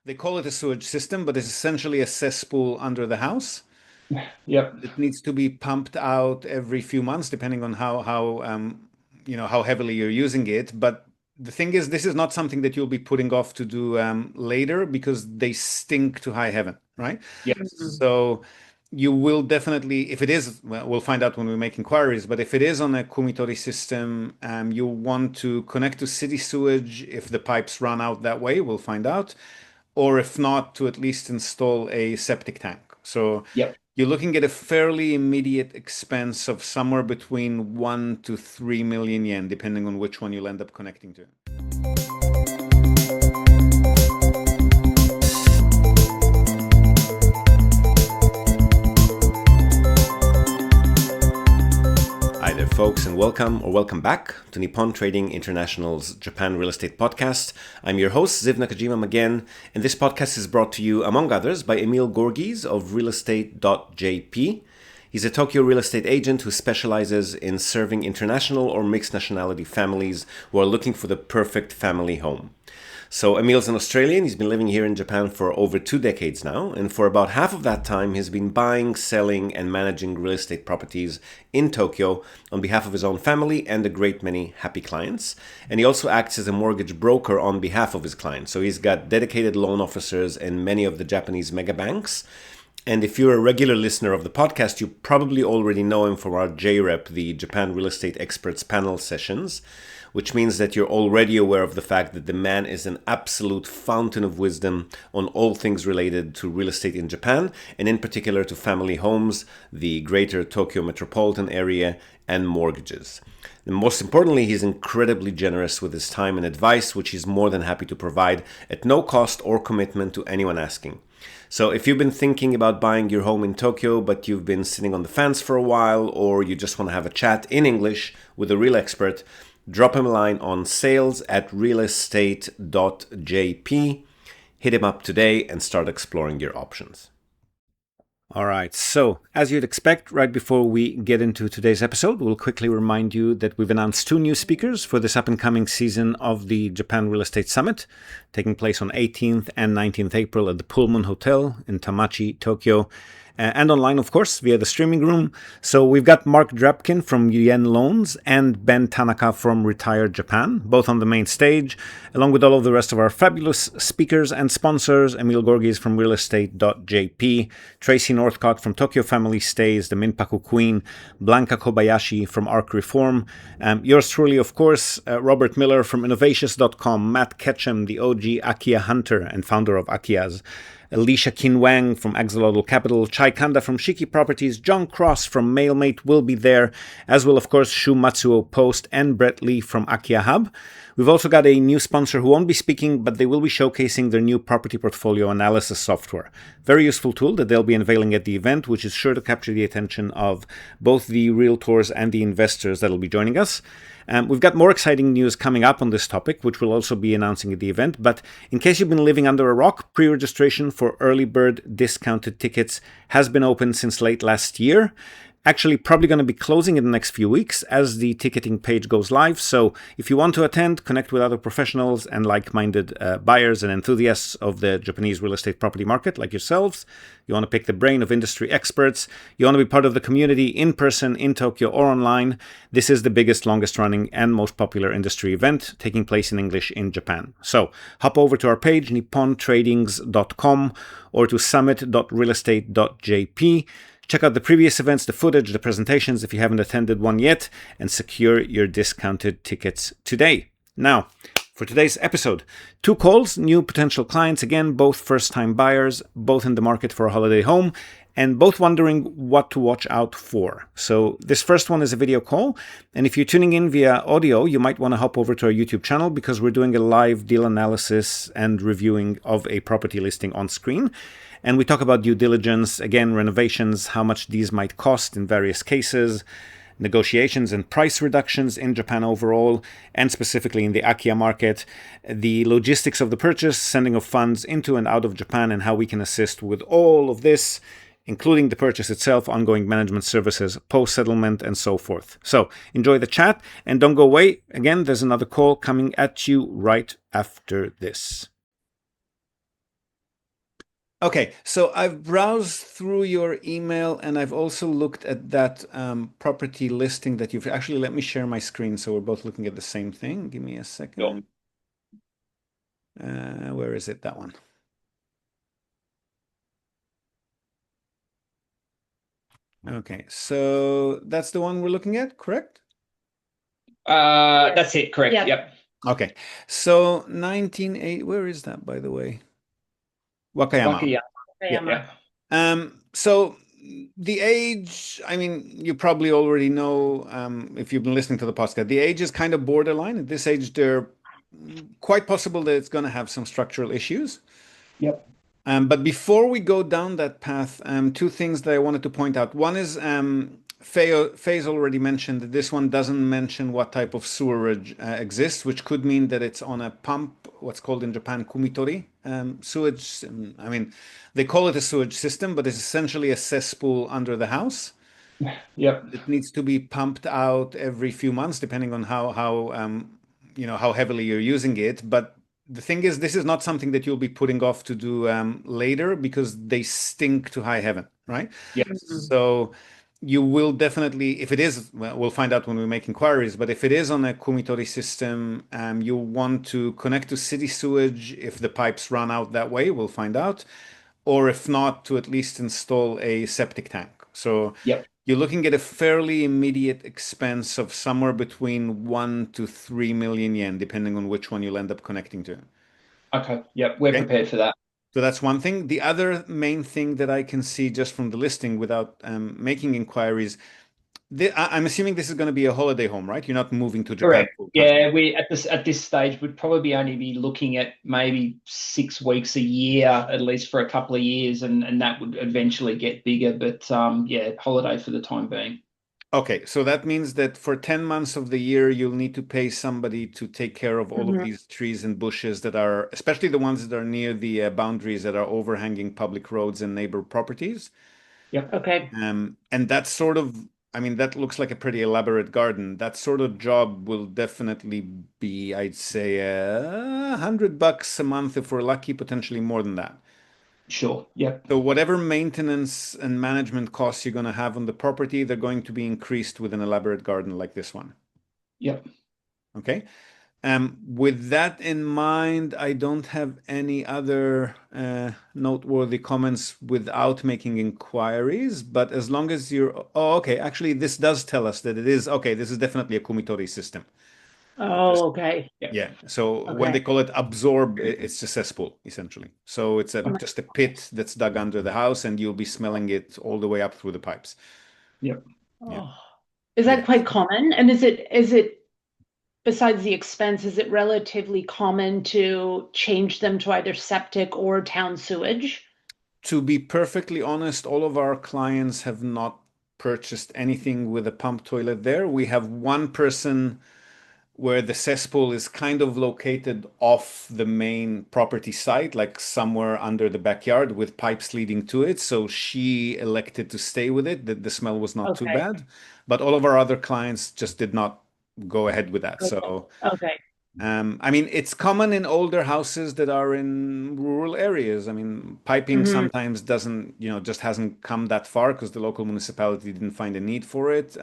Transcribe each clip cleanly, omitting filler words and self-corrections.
They call it a sewage system, but it's essentially a cesspool under the house. Yep. It needs to be pumped out every few months, depending on how heavily you're using it. But the thing is, this is not something that you'll be putting off to do later because they stink to high heaven, right? Yes. So you will definitely, if it is, well, we'll find out when we make inquiries, but if it is on a Kumitori system, you want to connect to city sewage if the pipes run out that way, we'll find out, or if not, to at least install a septic tank. So Yep. you're looking at a fairly immediate expense of somewhere between 1 to 3 million yen, depending on which one you'll end up connecting to. Hi there, folks, and welcome back to Nippon Trading International's Japan Real Estate Podcast. I'm your host, Ziv Nakajima again, and this podcast is brought to you, among others, by Emil Gorgies of realestate.jp. He's a Tokyo real estate agent who specializes in serving international or mixed nationality families who are looking for the perfect family home. So Emil's an Australian. He's been living here in Japan for over 2 decades now, and for about half of that time, he's been buying, selling, and managing real estate properties in Tokyo on behalf of his own family and a great many happy clients. And he also acts as a mortgage broker on behalf of his clients. So he's got dedicated loan officers in many of the Japanese mega banks. And if you're a regular listener of the podcast, you probably already know him from our JREP, the Japan Real Estate Experts panel sessions, which means that you're already aware of the fact that the man is an absolute fountain of wisdom on all things related to real estate in Japan, and in particular to family homes, the greater Tokyo metropolitan area, and mortgages. And most importantly, he's incredibly generous with his time and advice, which he's more than happy to provide at no cost or commitment to anyone asking. So if you've been thinking about buying your home in Tokyo, but you've been sitting on the fence for a while, or you just want to have a chat in English with a real expert, drop him a line on sales@realestate.jp. Hit him up today and start exploring your options. All right, so as you'd expect, right before we get into today's episode, we'll quickly remind you that we've announced 2 new speakers for this up-and-coming season of the Japan Real Estate Summit, taking place on 18th and 19th April at the Pullman Hotel in Tamachi, Tokyo, and online, of course, via the streaming room. So we've got Mark Drapkin from Yen Loans and Ben Tanaka from Retired Japan, both on the main stage, along with all of the rest of our fabulous speakers and sponsors, Emil Gorgies from realestate.jp, Tracy Northcott from Tokyo Family Stays, the Minpaku Queen, Blanca Kobayashi from Arc Reform, yours truly, of course, Robert Miller from Innovatious.com, Matt Ketchum, the OG Akiya hunter and founder of Akiyas, Alicia Kinwang from Axolotl Capital, Chai Kanda from Shiki Properties, John Cross from Mailmate will be there, as will, of course, Shu Matsuo Post and Brett Lee from Akiya Hub. We've also got a new sponsor who won't be speaking, but they will be showcasing their new property portfolio analysis software. Very useful tool that they'll be unveiling at the event, which is sure to capture the attention of both the realtors and the investors that'll be joining us. We've got more exciting news coming up on this topic, which we'll also be announcing at the event. But in case you've been living under a rock, pre-registration for early bird discounted tickets has been open since late last year. Actually, probably going to be closing in the next few weeks as the ticketing page goes live. So if you want to attend, connect with other professionals and like-minded buyers and enthusiasts of the Japanese real estate property market like yourselves, you want to pick the brain of industry experts, you want to be part of the community in person, in Tokyo, or online, this is the biggest, longest-running, and most popular industry event taking place in English in Japan. So hop over to our page, nippontradings.com, or to summit.realestate.jp. Check out the previous events, the footage, the presentations if you haven't attended one yet, and secure your discounted tickets today. Now, for today's episode, 2 calls, new potential clients, again, both first-time buyers, both in the market for a holiday home, and both wondering what to watch out for. So this first one is a video call, and if you're tuning in via audio, you might want to hop over to our YouTube channel because we're doing a live deal analysis and reviewing of a property listing on screen. And we talk about due diligence, again, renovations, how much these might cost in various cases, negotiations and price reductions in Japan overall, and specifically in the Akiya market, the logistics of the purchase, sending of funds into and out of Japan, and how we can assist with all of this, including the purchase itself, ongoing management services, post-settlement, and so forth. So enjoy the chat, and don't go away. Again, there's another call coming at you right after this. Okay, so I've browsed through your email and I've also looked at that property listing that you've actually let me share my screen so we're both looking at the same thing. Give me a Sure. second. Where is it? That one. Okay, so that's the one we're looking at, correct? That's it, correct. Yeah. Yep. Okay, so 1980, where is that, by the way? Wakayama. Akiya. Yeah, Alabama. yeah. So the age, I mean, you probably already know if you've been listening to the podcast, the age is kind of borderline. At this age, they're quite possible that it's going to have some structural issues. Yep. But before we go down that path, two things that I wanted to point out. One is Faye's already mentioned that this one doesn't mention what type of sewerage exists, which could mean that it's on a pump, what's called in Japan kumitori sewage. I mean, they call it a sewage system, but it's essentially a cesspool under the house. Yep. It needs to be pumped out every few months, depending on how heavily you're using it. But the thing is, this is not something that you'll be putting off to do later because they stink to high heaven, right? Yes. So you will definitely, if it is, well, we'll find out when we make inquiries, but if it is on a kumitori system, you want to connect to city sewage if the pipes run out that way, we'll find out, or if not, to at least install a septic tank. So Yep. you're looking at a fairly immediate expense of somewhere between 1 to 3 million yen, depending on which one you'll end up connecting to. Okay. Yep. We're Okay. prepared for that. So that's one thing. The other main thing that I can see just from the listing without making inquiries, I'm assuming this is going to be a holiday home, right? You're not moving to Japan Correct. full time. Yeah, we at this stage would probably only be looking at maybe 6 weeks a year, at least for a couple of years, and that would eventually get bigger. But yeah, holiday for the time being. Okay, so that means that for 10 months of the year, you'll need to pay somebody to take care of all of Mhm. these trees and bushes that are, especially the ones that are near the boundaries that are overhanging public roads and neighbor properties. Yep. Okay. And that sort of, I mean, that looks like a pretty elaborate garden. That sort of job will definitely be, I'd say, $100 a month if we're lucky, potentially more than that. Sure. Yep. So whatever maintenance and management costs you're going to have on the property, they're going to be increased with an elaborate garden like this one. Yep. Okay. With that in mind, I don't have any other noteworthy comments without making inquiries, but as long as you're, oh, okay, actually, this does tell us that it is, okay, this is definitely a kumitori system. Just, Oh, okay. Yep. yeah. So when they Okay. call it absorb, it's a cesspool, essentially. So it's Oh my- just a pit that's dug under the house, and you'll be smelling it all the way up through the pipes. Yep. Yeah. Oh. Is Yeah. that quite common? And is it besides the expense, is it relatively common to change them to either septic or town sewage? To be perfectly honest, all of our clients have not purchased anything with a pump toilet there. We have one person where the cesspool is kind of located off the main property site, like somewhere under the backyard with pipes leading to it. So she elected to stay with it. The smell was not too Okay. bad. But all of our other clients just did not go ahead with that. Okay. So Okay. I mean, it's common in older houses that are in rural areas. I mean, piping Hmm. sometimes doesn't, just hasn't come that far because the local municipality didn't find a need for it.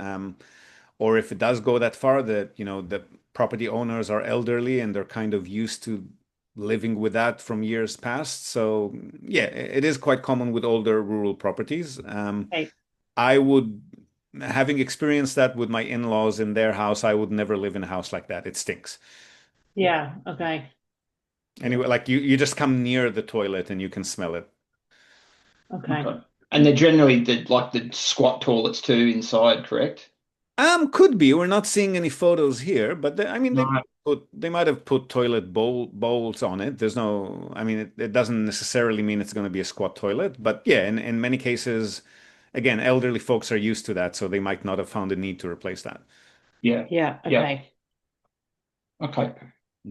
Or if it does go that far, the property owners are elderly and they're kind of used to living with that from years past. So yeah, it is quite common with older rural properties. Okay. I would, having experienced that with my in-laws in their house, I would never live in a house like that. It stinks. Yep. Yeah. Okay. Anyway, like you just come near the toilet and you can smell it. Okay. Okay. And they're generally the squat toilets too inside, correct? Could be. We're not seeing any photos here, but I mean, No. they might have put toilet bowls on it. There's no, I mean, it doesn't necessarily mean it's going to be a squat toilet, but yeah, in many cases, again, elderly folks are used to that, so they might not have found a need to replace that. Yeah. Yeah. Yeah. Okay. Okay.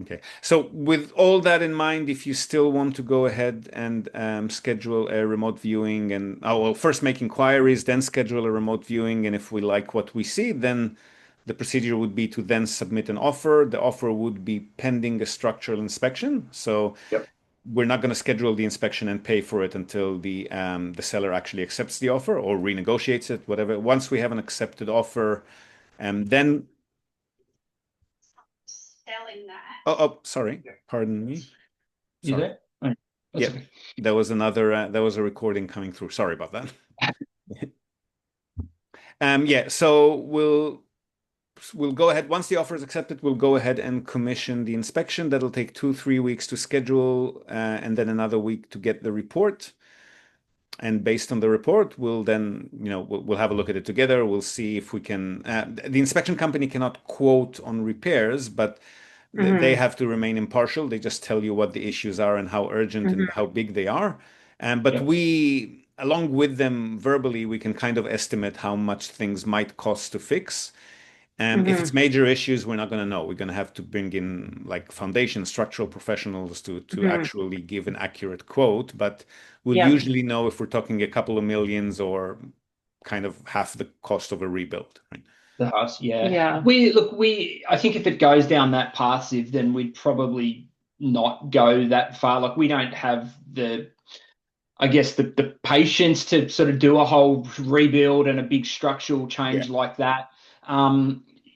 Okay. So with all that in mind, if you still want to go ahead and schedule a remote viewing and, oh, well, first make inquiries, then schedule a remote viewing. And if we like what we see, then the procedure would be to then submit an offer. The offer would be pending a structural inspection. So Yep. we're not going to schedule the inspection and pay for it until the seller actually accepts the offer or renegotiates it, whatever. Once we have an accepted offer, then Selling that. oh, sorry, pardon me. You Sorry. there? Oh, that's Yep. okay. There was there was a recording coming through. Sorry about that. Yeah, so we'll go ahead. Once the offer is accepted, we'll go ahead and commission the inspection. That'll take 2-3 weeks to schedule, and then another week to get the report. And based on the report, we'll then, we'll have a look at it together. We'll see if we can. The inspection company cannot quote on repairs, but they have to remain impartial. They just tell you what the issues are and how urgent and how big they are. But Yep. we, along with them verbally, we can kind of estimate how much things might cost to fix. If it's major issues, we're not going to know. We're going to have to bring in like foundation structural professionals to actually give an accurate quote. But we'll usually know if we're talking a couple of millions or kind of half the cost of a rebuild, right? The house, yeah. Yeah. I think if it goes down that passive, then we'd probably not go that far. Like we don't have I guess the patience to sort of do a whole rebuild and a big structural change like that.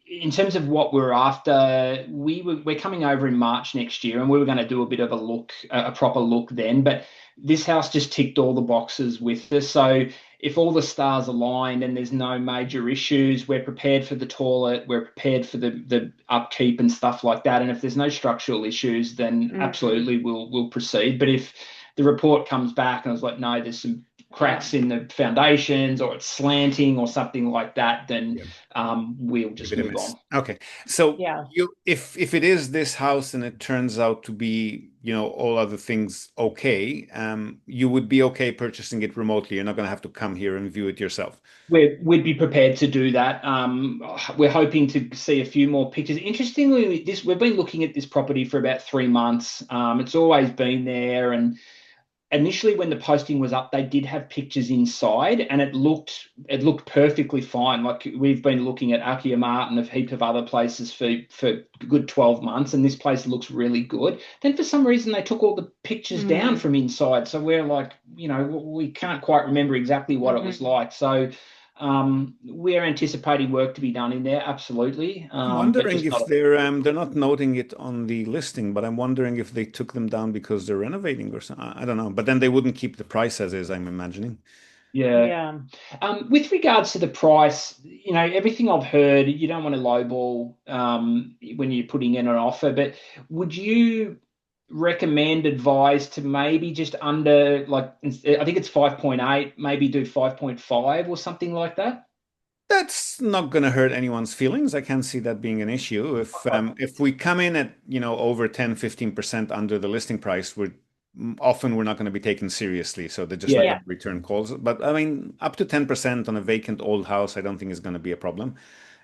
In terms of what we're after, we're coming over in March next year, and we were going to do a bit of a proper look then. But this house just ticked all the boxes with us. So if all the stars aligned and there's no major issues, we're prepared for the toilet, we're prepared for the upkeep and stuff like that. And if there's no structural issues, then absolutely we'll proceed. But if the report comes back and it's like, no, there's some cracks in the foundations or it's slanting or something like that, then we'll just move on. Okay. So if it is this house and it turns out to be, all other things okay, you would be okay purchasing it remotely. You're not going to have to come here and view it yourself. We'd be prepared to do that. We're hoping to see a few more pictures. Interestingly, we've been looking at this property for about 3 months. It's always been there, and initially when the posting was up, they did have pictures inside, and it looked perfectly fine. Like we've been looking at Akiya and a heap of other places for a good 12 months, and this place looks really good. Then for some reason they took all the pictures down from inside, so we're like, we can't quite remember exactly what it was like. So we're anticipating work to be done in there, absolutely. I'm wondering if they're not noting it on the listing, but I'm wondering if they took them down because they're renovating or something. I don't know. But then they wouldn't keep the price as is, I'm imagining. Yeah. With regards to the price, everything I've heard, you don't want to lowball when you're putting in an offer, but would you advise to maybe just under, like, I think it's 5.8, maybe do 5.5 or something like that? That's not going to hurt anyone's feelings. I can't see that being an issue. If we come in at, over 10-15% under the listing price, we're not going to be taken seriously. So they're just not going to return calls. But I mean, up to 10% on a vacant old house, I don't think is going to be a problem.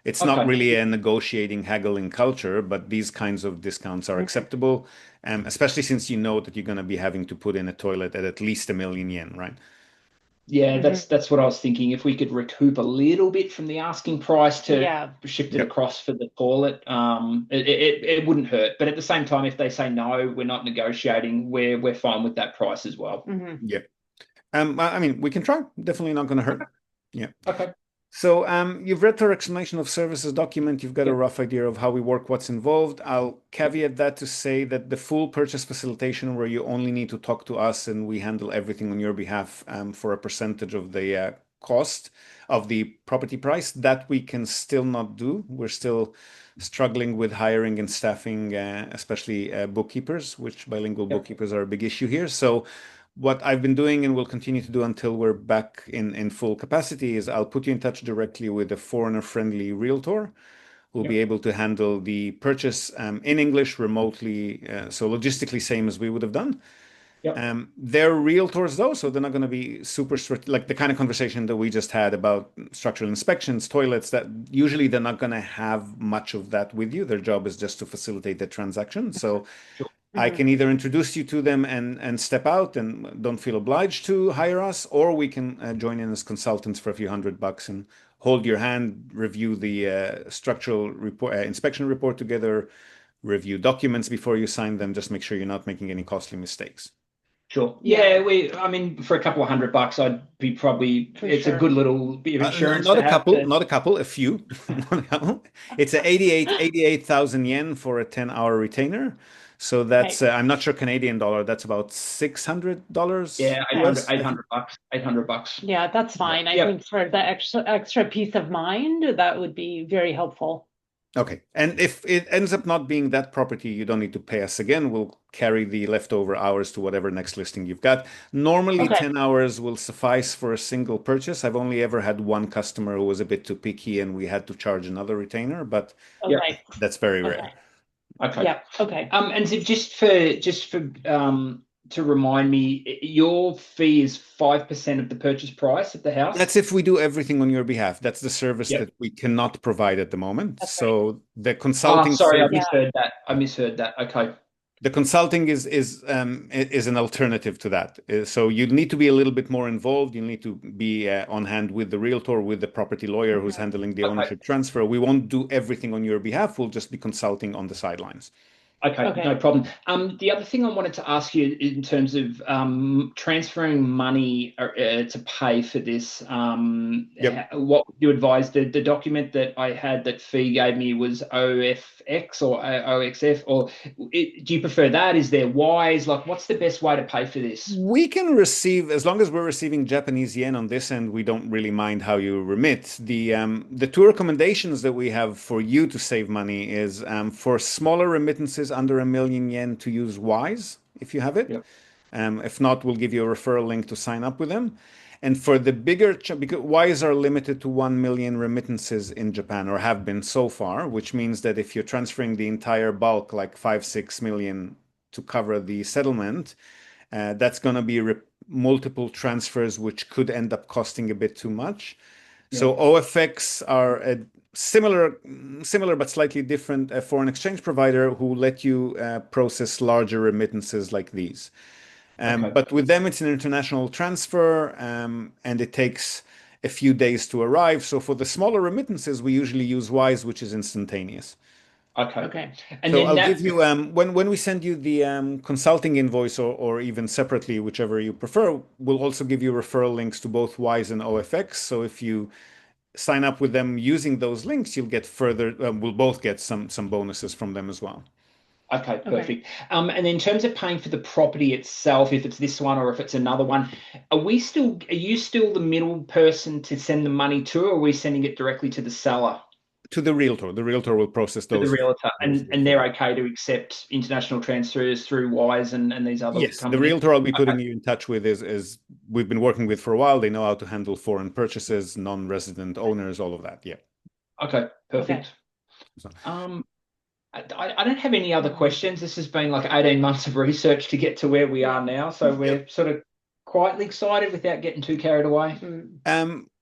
It's not really a negotiating, haggling culture, but these kinds of discounts are acceptable, especially since you know that you're going to be having to put in a toilet at least 1 million yen, right? Yeah, that's what I was thinking. If we could recoup a little bit from the asking price to shift it across for the toilet, it wouldn't hurt. But at the same time, if they say no, we're not negotiating, we're fine with that price as well. Yeah. I mean, we can try. Definitely not going to hurt. Yeah. Okay. So you've read our explanation of services document. You've got a rough idea of how we work, what's involved. I'll caveat that to say that the full purchase facilitation, where you only need to talk to us and we handle everything on your behalf for a percentage of the cost of the property price, that we can still not do. We're still struggling with hiring and staffing, especially bookkeepers, which bilingual bookkeepers are a big issue here. So what I've been doing and will continue to do until we're back in full capacity is I'll put you in touch directly with a foreigner-friendly realtor who'll be able to handle the purchase in English remotely, so logistically same as we would have done. They're realtors though, so they're not going to be super strict, like the kind of conversation that we just had about structural inspections, toilets, that usually they're not going to have much of that with you. Their job is just to facilitate the transaction. So I can either introduce you to them and step out and don't feel obliged to hire us, or we can join in as consultants for a few $100 and hold your hand, review the structural report, inspection report together, review documents before you sign them. Just make sure you're not making any costly mistakes. Sure. Yeah. I mean, for a couple of $100, I'd be probably, For it's a sure. good little bit of insurance Not to a have couple, to, not a couple, a few. Not a couple. It's a 88,000 yen for a 10-hour retainer. So that's, Okay. I'm not sure Canadian dollar, that's about $600 yeah, 800, US, I think. $800, $800. Yeah, that's fine. I Yep. think for the extra peace of mind, that would be very helpful. Okay. And if it ends up not being that property, you don't need to pay us again. We'll carry the leftover hours to whatever next listing you've got. Normally, Okay. 10 hours will suffice for a single purchase. I've only ever had one customer who was a bit too picky and we had to charge another retainer, but Okay. that's very Okay. rare. Okay. Yeah. Okay. And so just for to remind me, your fee is 5% of the purchase price of the house? That's if we do everything on your behalf. That's the service Yep. that we cannot provide at the moment. That's So the Ah, consulting sorry, I service, misheard that. I misheard that. Okay. the consulting is an alternative to that. So you need to be a little bit more involved. You need to be on hand with the realtor, with the property lawyer who's handling the Okay. ownership transfer. We won't do everything on your behalf. We'll just be consulting on the sidelines. Okay, Okay. no problem. The other thing I wanted to ask you in terms of transferring money to pay for this, Yep. what would you advise? The document that I had that Fee gave me was OFX or OXF, or do you prefer that? Is there Wise? Like, what's the best way to pay for this? We can receive, as long as we're receiving Japanese yen on this end, we don't really mind how you remit. The two recommendations that we have for you to save money is for smaller remittances under 1 million yen to use Wise, if you have it. Yep. If not, we'll give you a referral link to sign up with them. And for the bigger, because Wise are limited to 1 million remittances in Japan, or have been so far, which means that if you're transferring the entire bulk, like 5-6 million, to cover the settlement, that's going to be multiple transfers, which could end up costing a bit too much. So OFX are a similar but slightly different foreign exchange provider who let you process larger remittances like these. Okay. But with them, it's an international transfer, and it takes a few days to arrive. So for the smaller remittances, we usually use Wise, which is instantaneous. Okay. Okay. And So then I'll that, give you when we send you the consulting invoice, or even separately, whichever you prefer, we'll also give you referral links to both Wise and OFX. So if you sign up with them using those links, you'll get further. We'll both get some bonuses from them as well. Okay, perfect. And then in terms of paying for the property itself, if it's this one or if it's another one, are you still the middle person to send the money to, or are we sending it directly to the seller? To the realtor. The realtor will process To the those. realtor, and they're okay to accept international transfers through Wise and these other Yes, the companies? realtor I'll be Okay. putting you in touch with is we've been working with for a while. They know how to handle foreign purchases, non-resident owners, all of that. Yeah. Okay, perfect. So- I don't have any other questions. This has been like 18 months of research to get to where we are now. So we're sort of quietly excited without getting too carried away.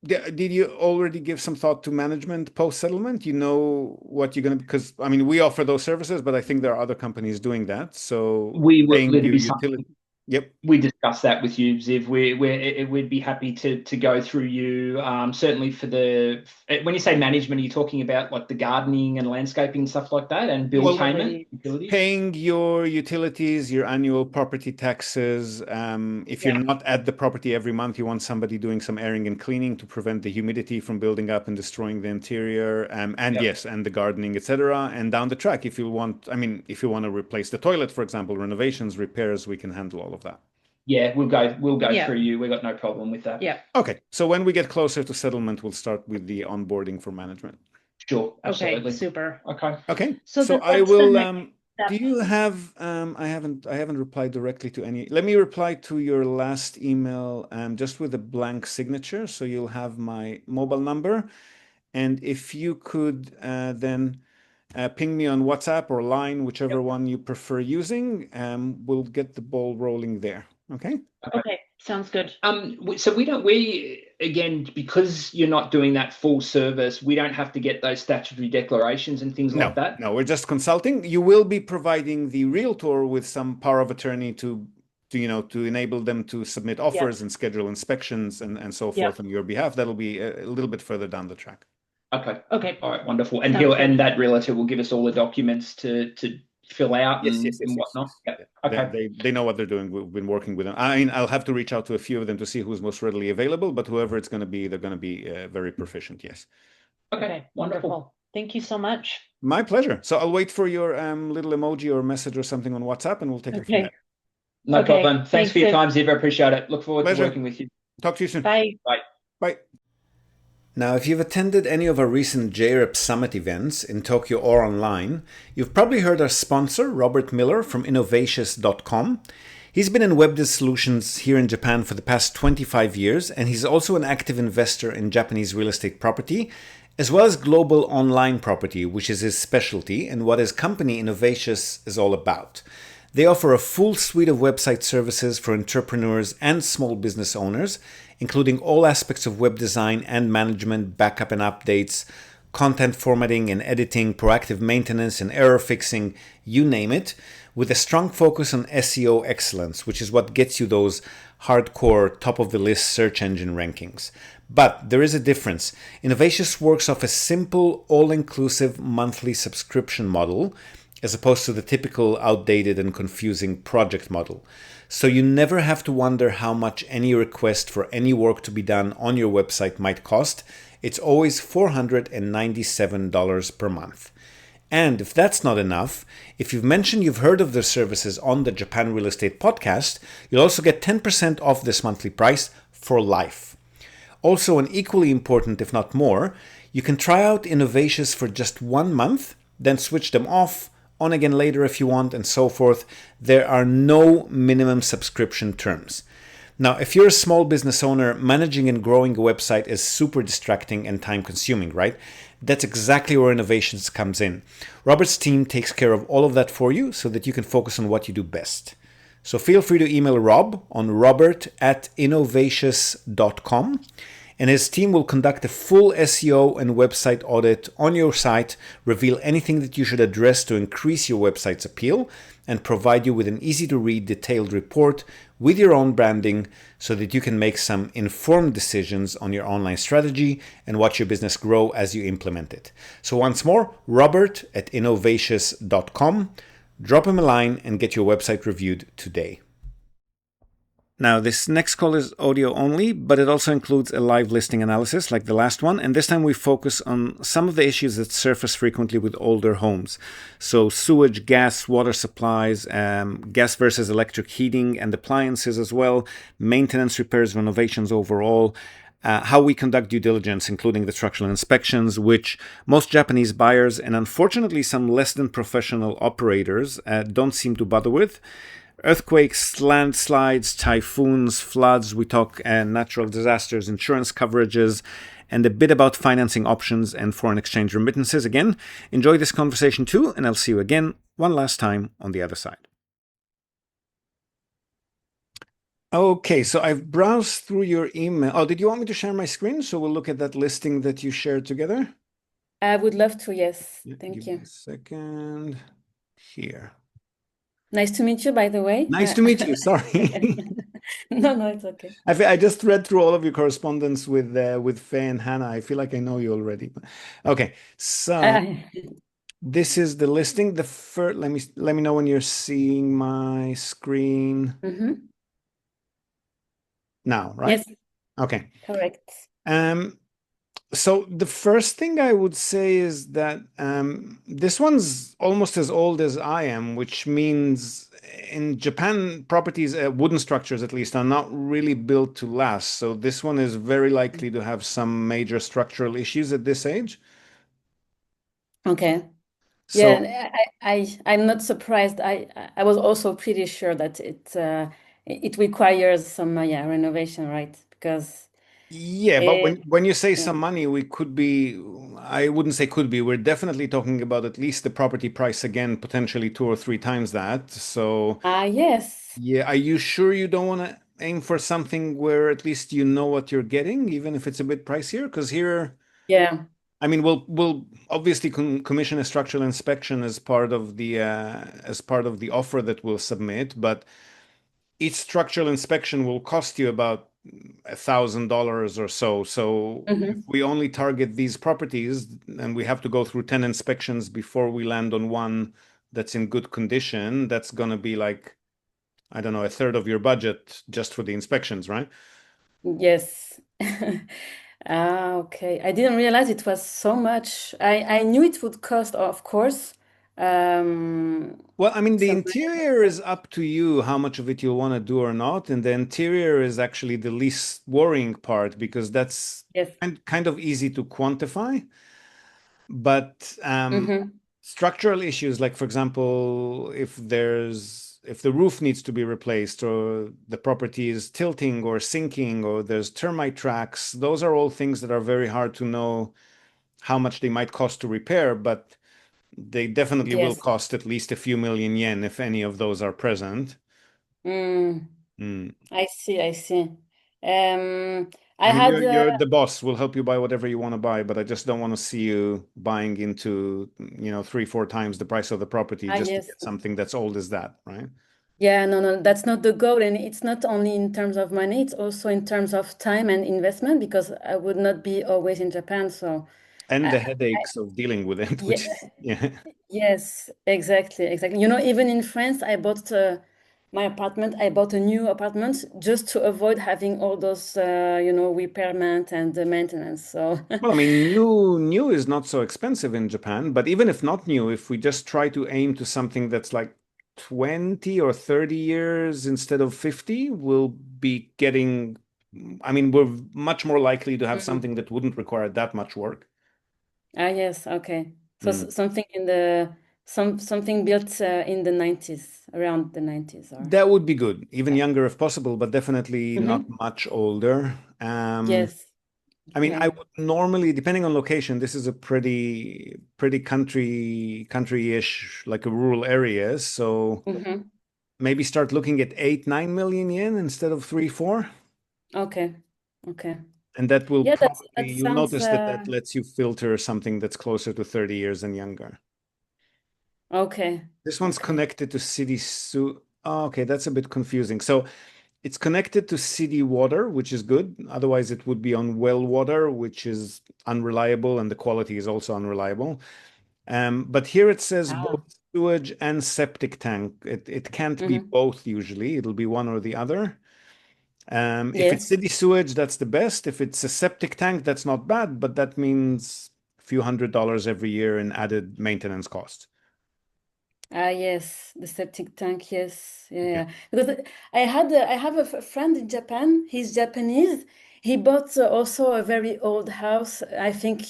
Did you already give some thought to management post-settlement? You know what you're going to, because I mean, we offer those services, but I think there are other companies doing that. So We will paying it'll you be utility. something. Yep. We discussed that with you, Ziv. We'd be happy to go through you. Certainly for when you say management, are you talking about like the gardening and landscaping and stuff like that, and bill Well, payment, utilities? paying your utilities, your annual property taxes. If you're not at the property every month, you want somebody doing some airing and cleaning to prevent the humidity from building up and destroying the interior. And yes, and the gardening, etc. And down the track, if you want to replace the toilet, for example, renovations, repairs, we can handle all of that. Yeah, we'll go through you. We've got no problem with that. Yeah. Okay. So when we get closer to settlement, we'll start with the onboarding for management. Sure. Absolutely. Okay, super. Okay. So So then I what's the will. next step? Do you have? I haven't replied directly to any. Let me reply to your last email, just with a blank signature, so you'll have my mobile number, and if you could then ping me on WhatsApp or Line, whichever one you prefer using, we'll get the ball rolling there. Okay. Okay, sounds good. So again, because you're not doing that full service, we don't have to get those statutory declarations and things like that. No, we're just consulting. You will be providing the realtor with some power of attorney to enable them to submit offers and schedule inspections and so forth on your behalf. That'll be a little bit further down the track. Okay. Okay. All right. Wonderful. And Sounds good. that realtor will give us all the documents to fill out Yes, and, yes, yes, and yes, whatnot? yes. Yep. Yeah. Okay. They know what they're doing. We've been working with them. I mean, I'll have to reach out to a few of them to see who's most readily available, but whoever it's going to be, they're going to be very proficient. Yes. Okay. Wonderful. Thank you so much. My pleasure. So I'll wait for your little emoji or message or something on WhatsApp, and we'll take it from there. No Okay, problem. Thanks thanks, for your Sid. time, Ziv. I appreciate it. Look forward to Pleasure. working with you. Talk to you soon. Bye. Bye. Bye. Now, if you've attended any of our recent JREP Summit events in Tokyo or online, you've probably heard our sponsor, Robert Miller from Innovatious.com. He's been in web dev solutions here in Japan for the past 25 years, and he's also an active investor in Japanese real estate property, as well as global online property, which is his specialty and what his company Innovatious is all about. They offer a full suite of website services for entrepreneurs and small business owners, including all aspects of web design and management, backup and updates, content formatting and editing, proactive maintenance and error fixing, you name it, with a strong focus on SEO excellence, which is what gets you those hardcore top of the list search engine rankings. But there is a difference. Innovatious works off a simple, all-inclusive monthly subscription model, as opposed to the typical outdated and confusing project model. So you never have to wonder how much any request for any work to be done on your website might cost. It's always $497 per month. And if that's not enough, if you've mentioned you've heard of their services on the Japan Real Estate Podcast, you'll also get 10% off this monthly price for life. Also, and equally important, if not more, you can try out Innovatious for just 1 month, then switch them off, on again later if you want, and so forth. There are no minimum subscription terms. Now, if you're a small business owner, managing and growing a website is super distracting and time consuming, right? That's exactly where Innovations comes in. Robert's team takes care of all of that for you so that you can focus on what you do best. So feel free to email Rob on robert@innovatious.com, and his team will conduct a full SEO and website audit on your site, reveal anything that you should address to increase your website's appeal, and provide you with an easy-to-read detailed report with your own branding so that you can make some informed decisions on your online strategy and watch your business grow as you implement it. So once more, robert@innovatious.com. Drop him a line and get your website reviewed today. Now, this next call is audio only, but it also includes a live listing analysis like the last one, and this time we focus on some of the issues that surface frequently with older homes. So sewage, gas, water supplies, gas versus electric heating and appliances as well, maintenance, repairs, renovations overall, how we conduct due diligence, including the structural inspections, which most Japanese buyers and unfortunately some less than professional operators don't seem to bother with. Earthquakes, landslides, typhoons, floods, we talk natural disasters, insurance coverages, and a bit about financing options and foreign exchange remittances. Again, enjoy this conversation too, and I'll see you again one last time on the other side. Okay, so I've browsed through your email. Oh, did you want me to share my screen so we'll look at that listing that you shared together? I would love to, yes. Yeah, Thank give you. me a second. Here. Nice to meet you, by the way. Nice to meet you. Sorry. No, it's okay. I just read through all of your correspondence with Faye and Hannah. I feel like I know you already. Okay, so this is the listing. The first, let me know when you're seeing my screen now, right? Yes, Okay. correct. So the first thing I would say is that this one's almost as old as I am, which means in Japan, properties, wooden structures at least, are not really built to last. So this one is very likely to have some major structural issues at this age. Okay. So Yeah, I'm not surprised. I was also pretty sure that it requires some renovation, right? Because yeah, but when you say yeah. some money, I wouldn't say could be. We're definitely talking about at least the property price again, potentially 2 or 3 times that. So Yes. yeah, are you sure you don't want to aim for something where at least you know what you're getting, even if it's a bit pricier? Because here, Yeah. I mean, we'll obviously commission a structural inspection as part of the offer that we'll submit, but each structural inspection will cost you about $1,000 or so. So if we only target these properties and we have to go through 10 inspections before we land on one that's in good condition, that's going to be like, I don't know, a third of your budget just for the inspections, right? Yes. Okay. I didn't realize it was so much. I knew it would cost, of course, Well, I mean, the some money. interior is up to you how much of it you'll want to do or not. And the interior is actually the least worrying part because that's Yes. kind of easy to quantify. But Mm-hmm. structural issues, like for example, if the roof needs to be replaced or the property is tilting or sinking or there's termite tracks, those are all things that are very hard to know how much they might cost to repair, but they definitely will Yes. cost at least a few million yen if any of those are present. Mm, Mm. I see. I see. Um, I I mean, had you're the boss. We'll help you buy whatever you want to buy, but I just don't want to see you buying into, three, four times the price of the property just to yes. get something that's old as that, right? Yeah, no, no, that's not the goal. And it's not only in terms of money, it's also in terms of time and investment because I would not be always in Japan. So, And the I, headaches of dealing with it, yeah, which is, yeah. yes, exactly, exactly. Even in France, I bought my apartment. I bought a new apartment just to avoid having all those, repairment and the maintenance. So, Well, I mean, new is not so expensive in Japan, but even if not new, if we just try to aim to something that's like 20 or 30 years instead of 50, we'll be getting, I mean, we're much more likely to have Mhm. something that wouldn't require that much work. Yes, okay. So Mm. something something built in the 90s, around the 90s, or That would be good, even yeah. younger if possible, but definitely not Hmm. much older. Yes, I mean, I yeah. would normally, depending on location, this is a pretty country-ish, like a rural area. So Hmm. maybe start looking at 8, 9 million yen instead of 3, 4. Okay, okay. And that will Yeah, probably, that you'll sounds notice that that lets you filter something that's closer to 30 years and younger. okay, This one's okay. connected to Oh, okay, that's a bit confusing. So it's connected to city water, which is good. Otherwise, it would be on well water, which is unreliable, and the quality is also unreliable. But here it says both Ah. sewage and septic tank. It can't be Hmm. both usually. It'll be one or the other. If it's Yes. city sewage, that's the best. If it's a septic tank, that's not bad, but that means a few $100s every year in added maintenance costs. Yes, the septic tank, yes. Yeah, Okay. yeah. Because I have a friend in Japan. He's Japanese. He bought also a very old house. I think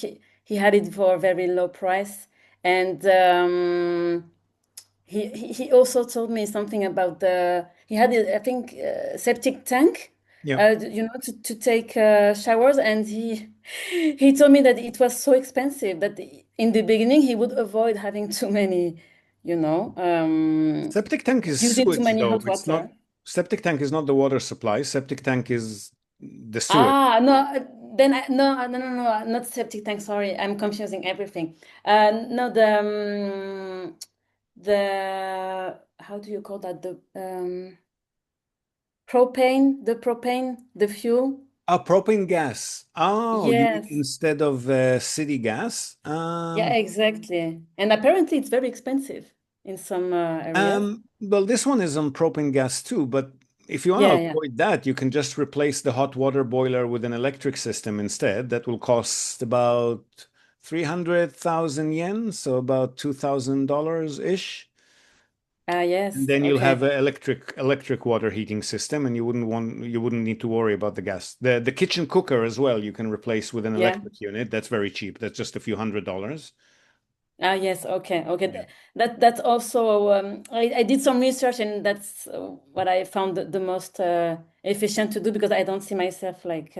he had it for a very low price. And he also told me something about he had I think septic tank, Yeah. to take showers, and he told me that it was so expensive that in the beginning he would avoid having too many, you know, Septic tank is using too sewage, many though. hot It's not, water. septic tank is not the water supply. Septic tank is the sewage. Ah, no, then no, not septic tank. Sorry, I'm confusing everything. No, the how do you call that? The fuel. Propane gas. Oh, you mean Yes, instead of city gas? yeah, exactly. And apparently it's very expensive in some areas. Well, this one is on propane gas too, but if you want to Yeah, yeah, avoid that, you can just replace the hot water boiler with an electric system instead. That will cost about 300,000 yen, so about $2,000 ish. And yes, then you'll have okay, an electric water heating system, and you wouldn't need to worry about the gas. The kitchen cooker as well, you can replace with an yeah. electric unit. That's very cheap. That's just a few $100s. Yes, okay, okay. Yeah. That's also I did some research, and that's what I found the most efficient to do because I don't see myself like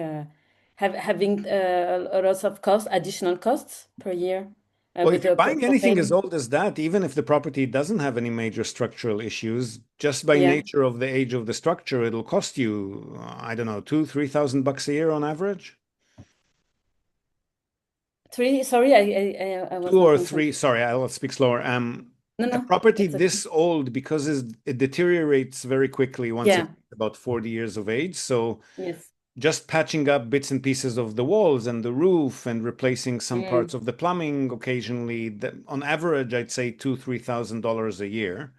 having a lot of additional costs per year Well, with if you're the buying anything as propane. old as that, even if the property doesn't have any major structural issues, just by Yeah. nature of the age of the structure, it'll cost you, I don't know, 2, 3 thousand bucks a year on average. Three, sorry, I was Two not or listening. three, sorry, I'll speak slower. No, A no, property that's okay. this old, because it deteriorates very quickly once Yeah, it's about 40 years of age. So yes. just patching up bits and pieces of the walls and the roof and replacing some parts of the plumbing occasionally, on average, I'd say $2,000-3,000 a year.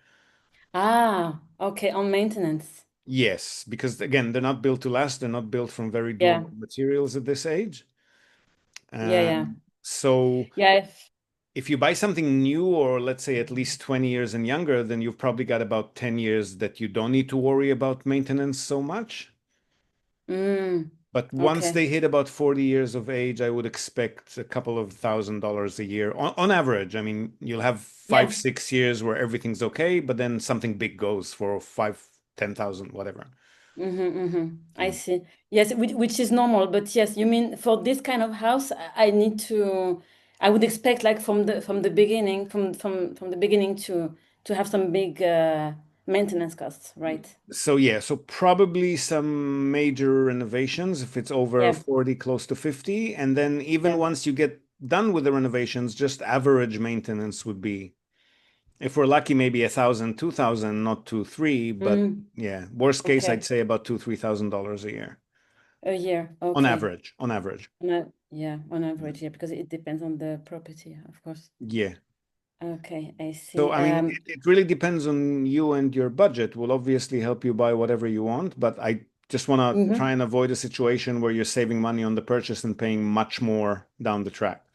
Okay, on maintenance. Yes, because again, they're not built to last. They're not built from very Yeah, durable materials at this age. yeah. So Yeah, if you buy something new, or let's say at least 20 years and younger, then you've probably got about 10 years that you don't need to worry about maintenance so much. But once okay. they hit about 40 years of age, I would expect a couple of $1,000 a year on average. I mean, you'll have five, Yeah. 6 years where everything's okay, but then something big goes for 5, 10,000, whatever. I see. Yes, which is normal, but yes, you mean for this kind of house, I need to, I would expect like from the beginning, from the beginning to have some big maintenance costs, right? So yeah, so probably some major renovations if it's over Yeah, 40, close to 50. And then even yeah. once you get done with the renovations, just average maintenance would be, if we're lucky, maybe 1,000, 2,000, not 2, 3. But yeah, worst case, I'd Okay, say about $2,000-3,000 a year a year. on Okay. average. On average. Yeah, on average, yeah, because it depends on the property, of course. Yeah. Okay, I So see. I mean, it really depends on you and your budget. We'll obviously help you buy whatever you want, but I just want to try and avoid a situation where you're saving money on the purchase and paying much more down the track.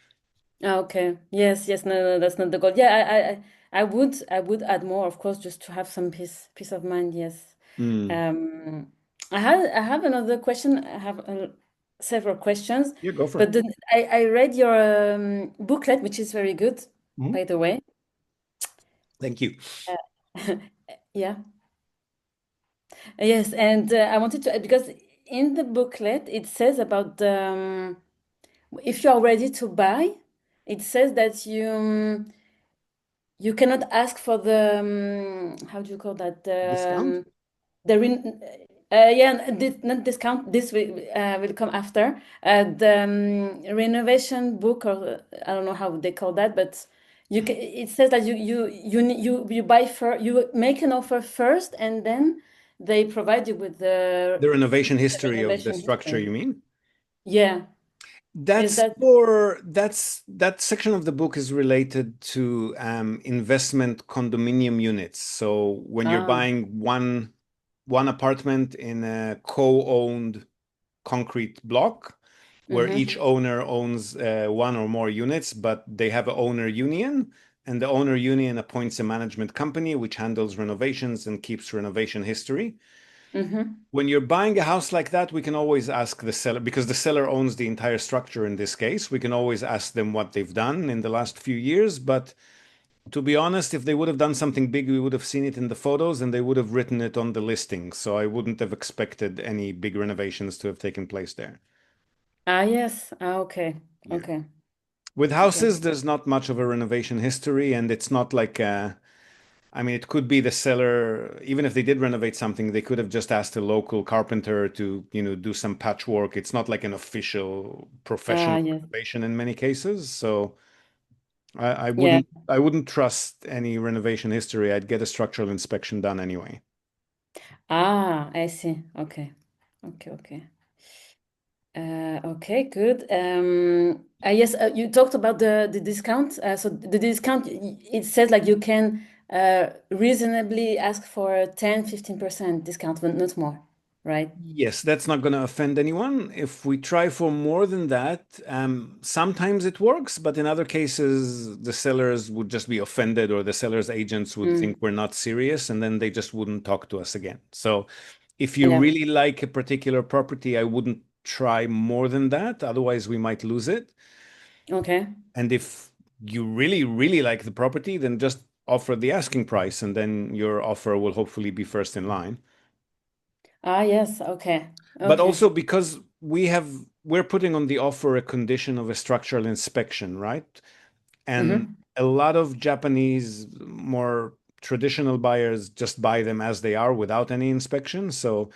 Okay. Yes. No, that's not the goal. Yeah, I would add more, of course, just to have some peace of mind. Yes. Mm. Um, I have another question. I have several questions, Yeah, go for it. but I read your booklet, which is very good, Mhm. by the way. Thank you. Yeah. Yes, and I wanted to because in the booklet it says about if you are ready to buy, it says that you cannot ask for the how do you call that Discount? the yeah, not discount, this will come after the renovation book, or I don't know how they call that, but it says that you buy first, you make an offer first, and then they provide you with The renovation the history of the renovation structure, history. you mean? Yeah, is That's that that section of the book is related to investment condominium units. So when you're ah buying one apartment in a co-owned concrete block, where each mm-hmm, owner owns one or more units, but they have an owner union, and the owner union appoints a management company which handles renovations and keeps renovation history. mm-hmm. When you're buying a house like that, we can always ask the seller, because the seller owns the entire structure in this case. We can always ask them what they've done in the last few years. But to be honest, if they would have done something big, we would have seen it in the photos and they would have written it on the listing. So I wouldn't have expected any big renovations to have taken place there. Yes, okay, Yeah. okay, With okay. houses, there's not much of a renovation history, and it's not like I mean, it could be the seller, even if they did renovate something, they could have just asked a local carpenter to, do some patchwork. It's not like an official professional Yes, renovation in many cases. So I yeah. wouldn't trust any renovation history. I'd get a structural inspection done anyway. I see. Okay. Okay. Okay, good. Yes, you talked about the discount. So the discount, it says like you can reasonably ask for a 10-15% discount, but not more, right? Yes, that's not going to offend anyone. If we try for more than that, sometimes it works, but in other cases, the sellers would just be offended, or the seller's agents would think Mm. we're not serious, and then they just wouldn't talk to us again. So if you Yeah. really like a particular property, I wouldn't try more than that. Otherwise, we might lose it. Okay. And if you really, really like the property, then just offer the asking price, and then your offer will hopefully be first in line. Yes. Okay. But Okay. also because we're putting on the offer a condition of a structural inspection, right? And Mm-hmm. a lot of Japanese more traditional buyers just buy them as they are without any inspection. So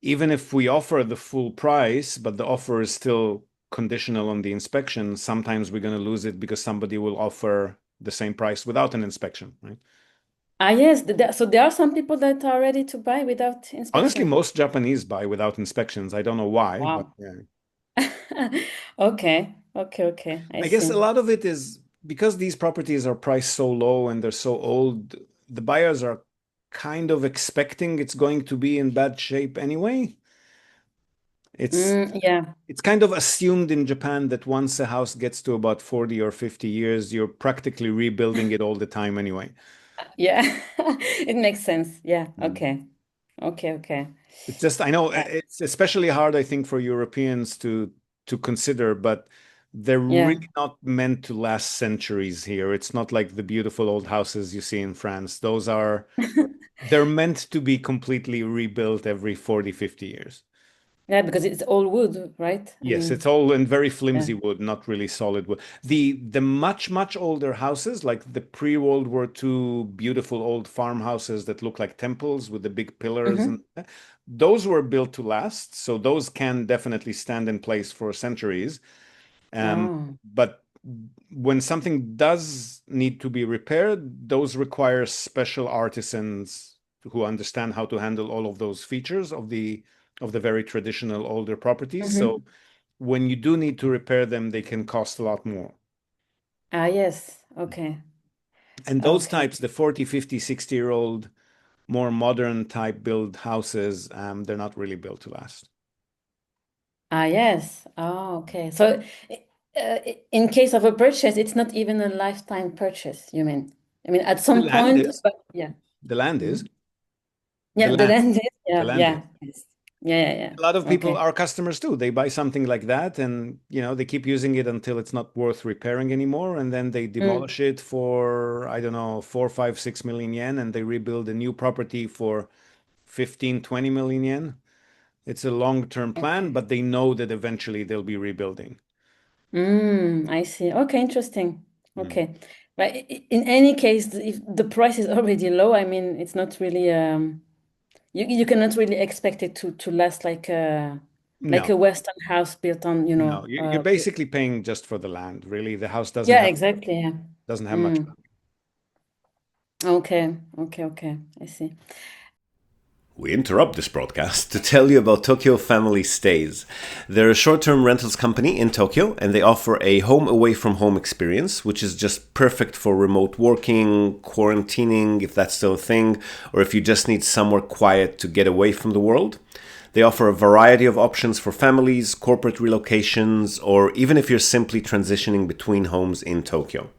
even if we offer the full price, but the offer is still conditional on the inspection, sometimes we're going to lose it because somebody will offer the same price without an inspection, right? Yes. So there are some people that are ready to buy without Honestly, inspection. most Japanese buy without inspections. I don't know why, but Wow. yeah. Okay. I I guess see. a lot of it is because these properties are priced so low and they're so old, the buyers are kind of expecting it's going to be in bad shape anyway. It's Yeah. it's kind of assumed in Japan that once a house gets to about 40 or 50 years, you're practically rebuilding it all the time anyway. Yeah. It makes sense. Yeah. Mm. Okay. It's just, I know Uh, it's especially hard, I think, for Europeans to consider, but they're Yeah. really not meant to last centuries here. It's not like the beautiful old houses you see in France. They're meant to be completely rebuilt every 40, 50 years. Yeah, because it's all wood, right? I Yes, it's mean, all in very yeah. flimsy wood, not really solid wood. The much older houses, like the pre-World War II beautiful old farmhouses that look like temples with the big pillars, and Mm-hmm. those were built to last. So those can definitely stand in place for centuries. Oh. But when something does need to be repaired, those require special artisans who understand how to handle all of those features of the very traditional older properties. So Mm-hmm. when you do need to repair them, they can cost a lot more. Yes. Okay. And those Okay. types, the 40, 50, 60-year-old, more modern type build houses, they're not really built to last. Yes. Oh, okay. So, in case of a purchase, it's not even a lifetime purchase, you mean? I mean, at The some land point, is, but yeah. the land Mhm. is, the Yeah, the land, land is, the yeah, land is. yeah. Yes. Yeah. A lot of people Okay. are customers too. They buy something like that and, they keep using it until it's not worth repairing anymore. And then they Mm. demolish it for, I don't know, 4, 5, 6 million yen and they rebuild a new property for 15, 20 million yen. It's a long-term plan, Okay. but they know that eventually they'll be rebuilding. I see. Okay, interesting. Mm. Okay. But in any case, if the price is already low, I mean, it's not really you cannot really expect it to last like No, a Western house built on, no, you're basically paying just for the land. Really, the house yeah, exactly. Yeah. doesn't have much. Mm. Okay. I see. We interrupt this broadcast to tell you about Tokyo Family Stays. They're a short-term rentals company in Tokyo, and they offer a home away from home experience, which is just perfect for remote working, quarantining, if that's still a thing, or if you just need somewhere quiet to get away from the world. They offer a variety of options for families, corporate relocations, or even if you're simply transitioning between homes in Tokyo.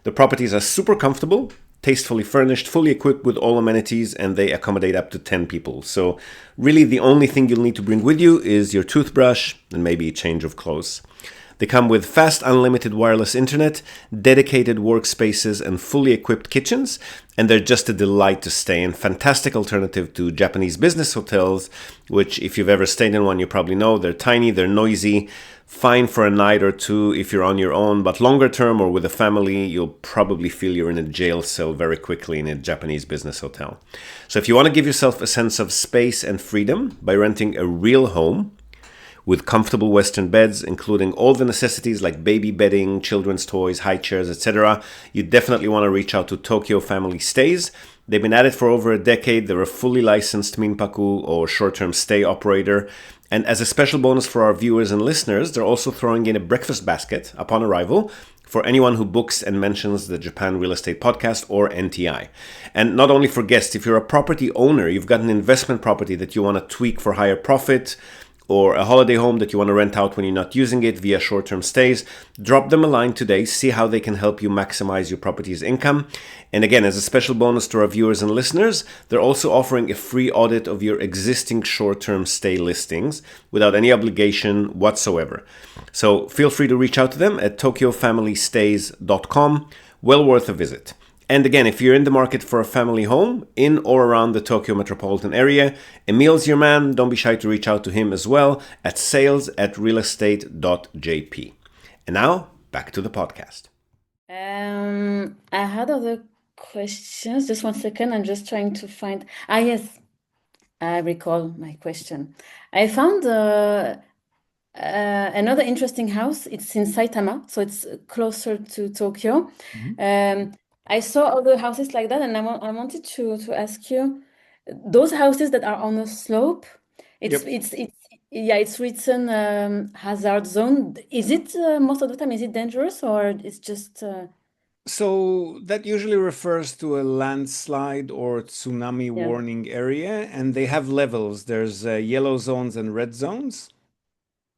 The properties are super comfortable, tastefully furnished, fully equipped with all amenities, and they accommodate up to 10 people. So, really, the only thing you'll need to bring with you is your toothbrush and maybe a change of clothes. They come with fast, unlimited wireless internet, dedicated workspaces, and fully equipped kitchens, and they're just a delight to stay in. Fantastic alternative to Japanese business hotels, which, if you've ever stayed in one, you probably know they're tiny, they're noisy, fine for a night or two if you're on your own, but longer term or with a family, you'll probably feel you're in a jail cell very quickly in a Japanese business hotel. So if you want to give yourself a sense of space and freedom by renting a real home, with comfortable Western beds, including all the necessities like baby bedding, children's toys, high chairs, etc., you definitely want to reach out to Tokyo Family Stays. They've been at it for over a decade. They're a fully licensed minpaku or short-term stay operator. And as a special bonus for our viewers and listeners, they're also throwing in a breakfast basket upon arrival for anyone who books and mentions the Japan Real Estate Podcast or NTI. And not only for guests, if you're a property owner, you've got an investment property that you want to tweak for higher profit, or a holiday home that you want to rent out when you're not using it via short-term stays, drop them a line today, see how they can help you maximize your property's income. And again, as a special bonus to our viewers and listeners, they're also offering a free audit of your existing short-term stay listings without any obligation whatsoever. So feel free to reach out to them at tokyofamilystays.com. Well worth a visit. And again, if you're in the market for a family home in or around the Tokyo metropolitan area, Emil's your man. Don't be shy to reach out to him as well at sales@realestate.jp. And now, back to the podcast. I had other questions. Just one second. I'm just trying to find. Yes, I recall my question. I found another interesting house. It's in Saitama, so it's closer to Tokyo. Mhm. Um, I saw other houses like that, and I wanted to ask you, those houses that are on a slope, Yep. it's written hazard zone. Is it most of the time, is it dangerous or it's just So that usually refers to a landslide or tsunami yeah. warning area, and they have levels. There's yellow zones and red zones.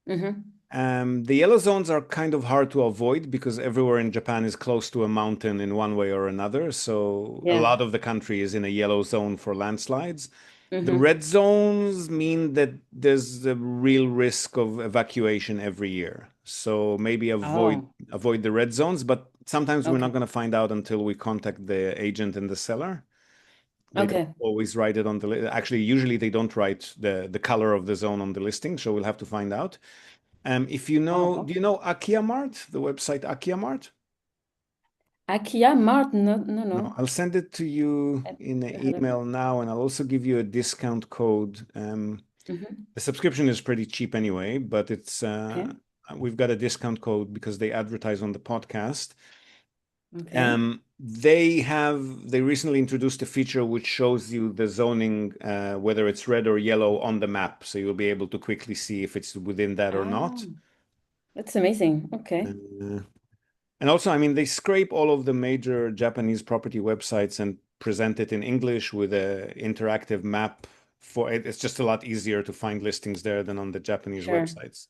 Mm-hmm. The yellow zones are kind of hard to avoid because everywhere in Japan is close to a mountain in one way or another. So a Yeah. lot of the country is in a yellow zone for landslides. The Mm-hmm. red zones mean that there's a real risk of evacuation every year. So maybe Oh, avoid the red zones, but sometimes we're not okay. going to find out until we contact the agent and the seller. They don't Okay. always write it on the actually usually they don't write the color of the zone on the listing, so we'll have to find out. If you know, Oh, do you know Akiya Mart, the website Akiya Mart? Akiya Mart, no, no, No, no. I'll send it to you I in an heard of it. email now, and I'll also give you a discount code. Mm-hmm. The subscription is pretty cheap anyway, but it's Okay. we've got a discount code because they advertise on the podcast. Okay. They recently introduced a feature which shows you the zoning, whether it's red or yellow on the map, so you'll be able to quickly see if it's within that or not. Oh, that's amazing. Okay. Uh, And also, I mean, they scrape all of the major Japanese property websites and present it in English with a interactive map for it. It's just a lot easier to find listings there than on the Japanese Sure. websites.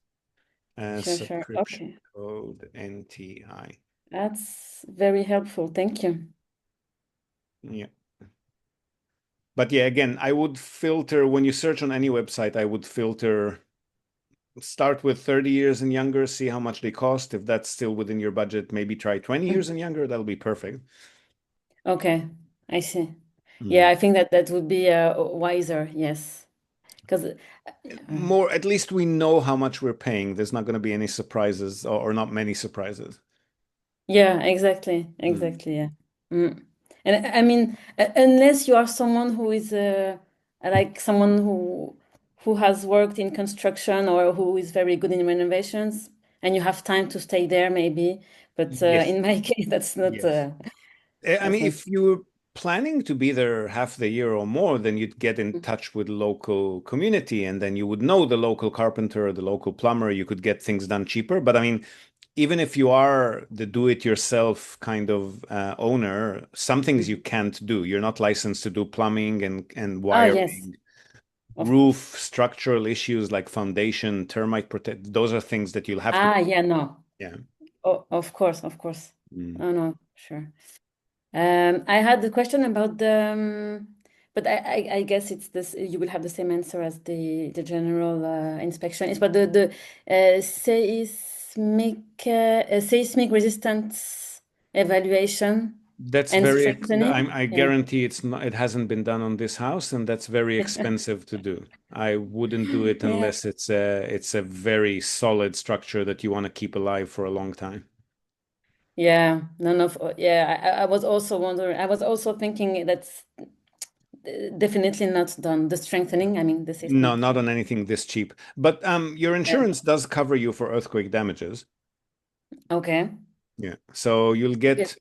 Sure. Subscription Okay. code NTI. That's very helpful. Thank you. Yeah. But yeah, again, I would filter when you search on any website, I would filter, start with 30 years and younger, see how much they cost. If that's still within your budget, maybe try 20 years and younger. That'll be perfect. Okay, I see. Yeah, Mm. I think that that would be wiser. Yes, because More, at least we know how much we're paying. There's not going to be any surprises or not many surprises. yeah, exactly, Mm. exactly. Yeah, mm. And I mean, unless you are someone who is like someone who has worked in construction or who is very good in renovations, and you have time to stay there, maybe. But Yes, in my case, yes. I that's mean, not. if you were planning to be there half the year or more, then you'd get in Mm. touch with local community and then you would know the local carpenter or the local plumber. You could get things done cheaper. But I mean, even if you are the do-it-yourself kind of owner, some things you Mhm. can't do. You're not licensed to do plumbing and Oh yes, wiring. of course. Roof structural issues like foundation, termite protect, those are things that you'll have to. Ah, yeah, no. Yeah. Oh, of course, of course. Mm. Oh no, sure. I had the question about the, but I guess it's this. You will have the same answer as the general inspection. It's but the seismic resistance evaluation That's and very, strengthening. I Yeah. guarantee it hasn't been done on this house, and that's very expensive to do. I wouldn't do it Yeah. unless it's a very solid structure that you want to keep alive for a long time. Yeah. None of. Yeah. I was also wondering. I was also thinking that's definitely not done. The strengthening. I mean, the No, seismic. not on anything this cheap. But your Yeah. insurance does cover you for earthquake damages. Okay. Yeah. So you'll Okay. get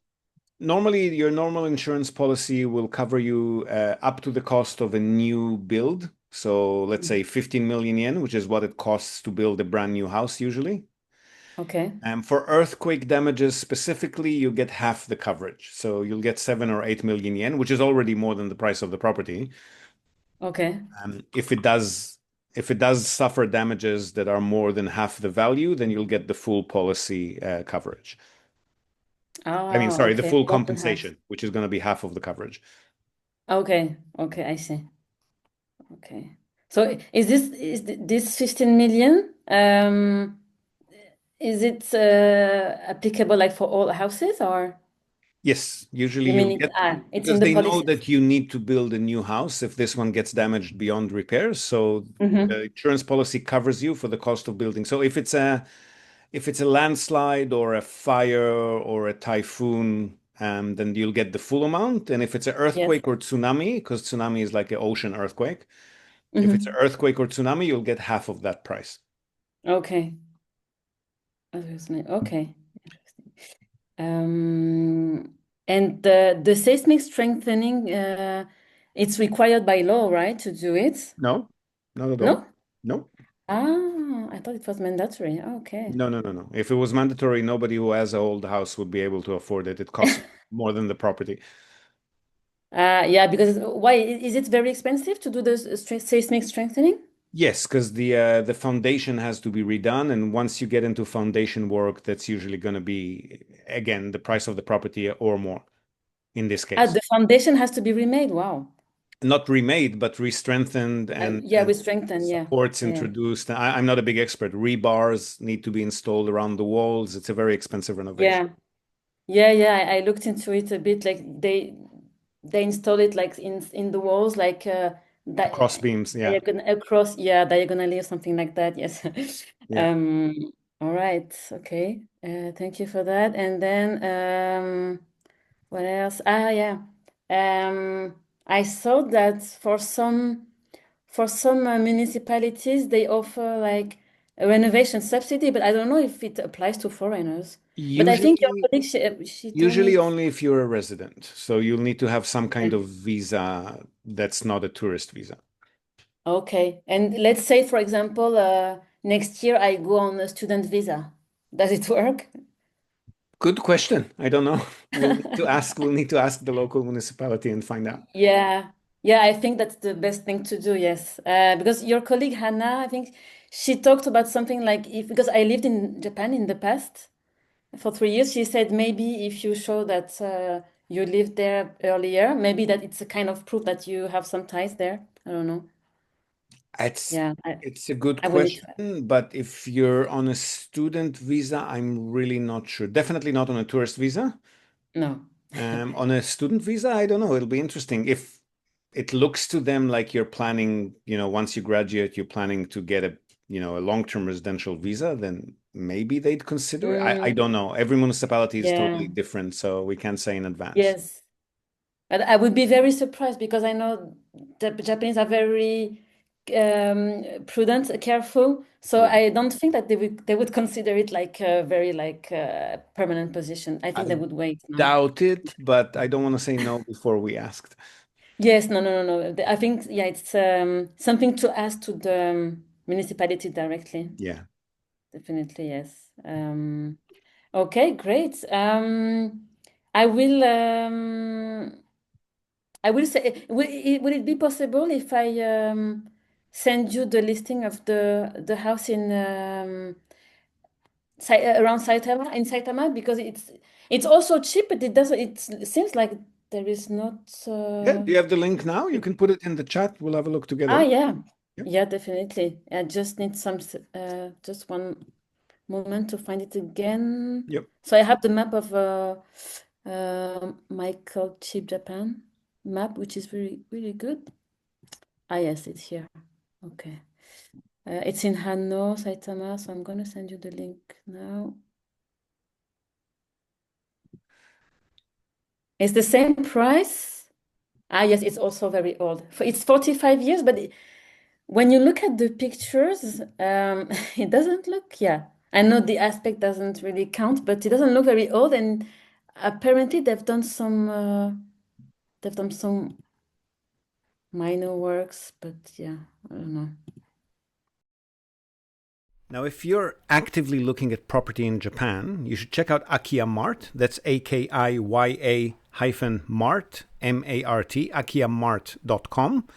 normally your normal insurance policy will cover you up to the cost of a new build. So let's say 15 million yen, which is what it costs to build a brand new house usually. Okay. For earthquake damages specifically, you get half the coverage. So you'll get 7 or 8 million yen, which is already more than the price of the property. Okay. If it does suffer damages that are more than half the value, then you'll get the full policy coverage. I mean, Ah, sorry, the okay. full More than half. compensation, which is going to be half of the coverage. Okay. Okay, I see. Okay. So this 15 million, is it applicable like for all houses or Yes, usually you you'll mean it's get it's in because the they know policies? that you need to build a new house if this one gets damaged beyond repairs. So Mm-hmm. the insurance policy covers you for the cost of building. So if it's a landslide or a fire or a typhoon, then you'll get the full amount. And if it's an Yes. earthquake or tsunami, because tsunami is like an ocean earthquake, if it's an Mm-hmm. earthquake or tsunami, you'll get half of that price. Okay. Okay. Interesting. Um, And the seismic strengthening, it's required by law, right, to do it? No, not at all. No? No, Ah, I thought it was mandatory. Okay. no. If it was mandatory, nobody who has an old house would be able to afford it. It costs more than the property. Yeah, because why is it very expensive to do the seismic strengthening? Yes, because the foundation has to be redone, and once you get into foundation work, that's usually going to be again the price of the property or more in this Ah, case. the foundation has to be remade. Wow. Not remade, but re-strengthened Yeah, we and strengthen. Yeah. supports Yeah. introduced. I'm not a big expert. Rebars need to be installed around the walls. It's a very expensive renovation. Yeah. Yeah. I looked into it a bit. Like they install it like in the walls, like Cross beams, yeah. across, yeah, diagonally or something like that. Yes. Yeah. All right. Okay. Thank you for that. And then what else? Ah, yeah. I saw that for some municipalities they offer like a renovation subsidy, but I don't know if it applies to foreigners. But I think your Usually, colleague she told usually me. only if you're a resident. So you'll need to have some kind Okay. of visa that's not a tourist visa. Okay. And let's say, for example, next year I go on a student visa. Does it work? Good question. I don't know. We'll need to ask. We'll need to ask the local municipality and find out. Yeah. Yeah, I think that's the best thing to do, yes. Because your colleague Hannah, I think she talked about something like if because I lived in Japan in the past for 3 years, she said maybe if you show that you lived there earlier, maybe that it's a kind of proof that you have some ties there. I don't know. It's Yeah, it's a good I will need to. question, but if you're on a student visa, I'm really not sure. Definitely not on a tourist visa. No. On a student visa, I don't know. It'll be interesting. If it looks to them like you're planning, once you graduate, you're planning to get a long-term residential visa, then maybe they'd consider it. I Mm, don't know. Every municipality is yeah. totally different, so we can't say in advance. Yes. But I would be very surprised because I know the Japanese are very prudent, careful. So Yeah. I don't think that they would consider it like a very like permanent position. I think I they would wait. No. doubt it, but I don't want to say no before we asked. Yes, no. I think yeah, it's something to ask to the municipality directly. Yeah. Definitely, yes. Okay, great. I will. I will say, will it be possible if I send you the listing of the house in around Saitama because it's also cheap, but it doesn't. It seems like there is not. Yeah. Do you have the link now? You can put it in the chat. We'll have a look together. Yeah, Yeah. yeah, definitely. I just need just one moment to find it again. Yep. So I have the map of Michael Chip Japan map, which is really really good. Ah, yes, it's here. Okay. It's in Hanno, Saitama, so I'm gonna send you the link now. It's the same price. Ah, yes, it's also very old. It's 45 years, but when you look at the pictures, it doesn't look, yeah. I know the aspect doesn't really count, but it doesn't look very old, and apparently they've done some minor works, but yeah, I don't know. Now, if you're actively looking at property in Japan, you should check out Akiya Mart. That's AKIYA Mart, MART, akiyamart.com.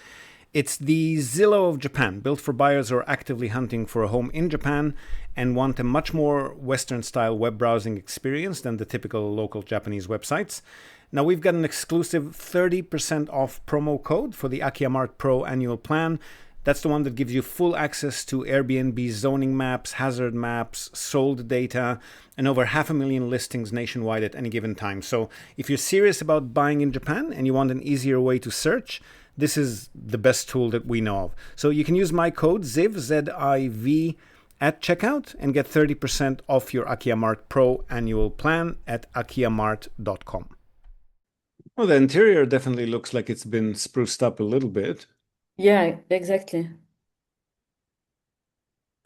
It's the Zillow of Japan, built for buyers who are actively hunting for a home in Japan and want a much more Western-style web browsing experience than the typical local Japanese websites. Now, we've got an exclusive 30% off promo code for the Akiya Mart Pro annual plan. That's the one that gives you full access to Airbnb zoning maps, hazard maps, sold data, and over 500,000 listings nationwide at any given time. So if you're serious about buying in Japan and you want an easier way to search, this is the best tool that we know of. So you can use my code ZIV, Z-I-V, at checkout and get 30% off your Akiya Mart Pro annual plan at akiyamart.com. Well, the interior definitely looks like it's been spruced up a little bit. Yeah, exactly.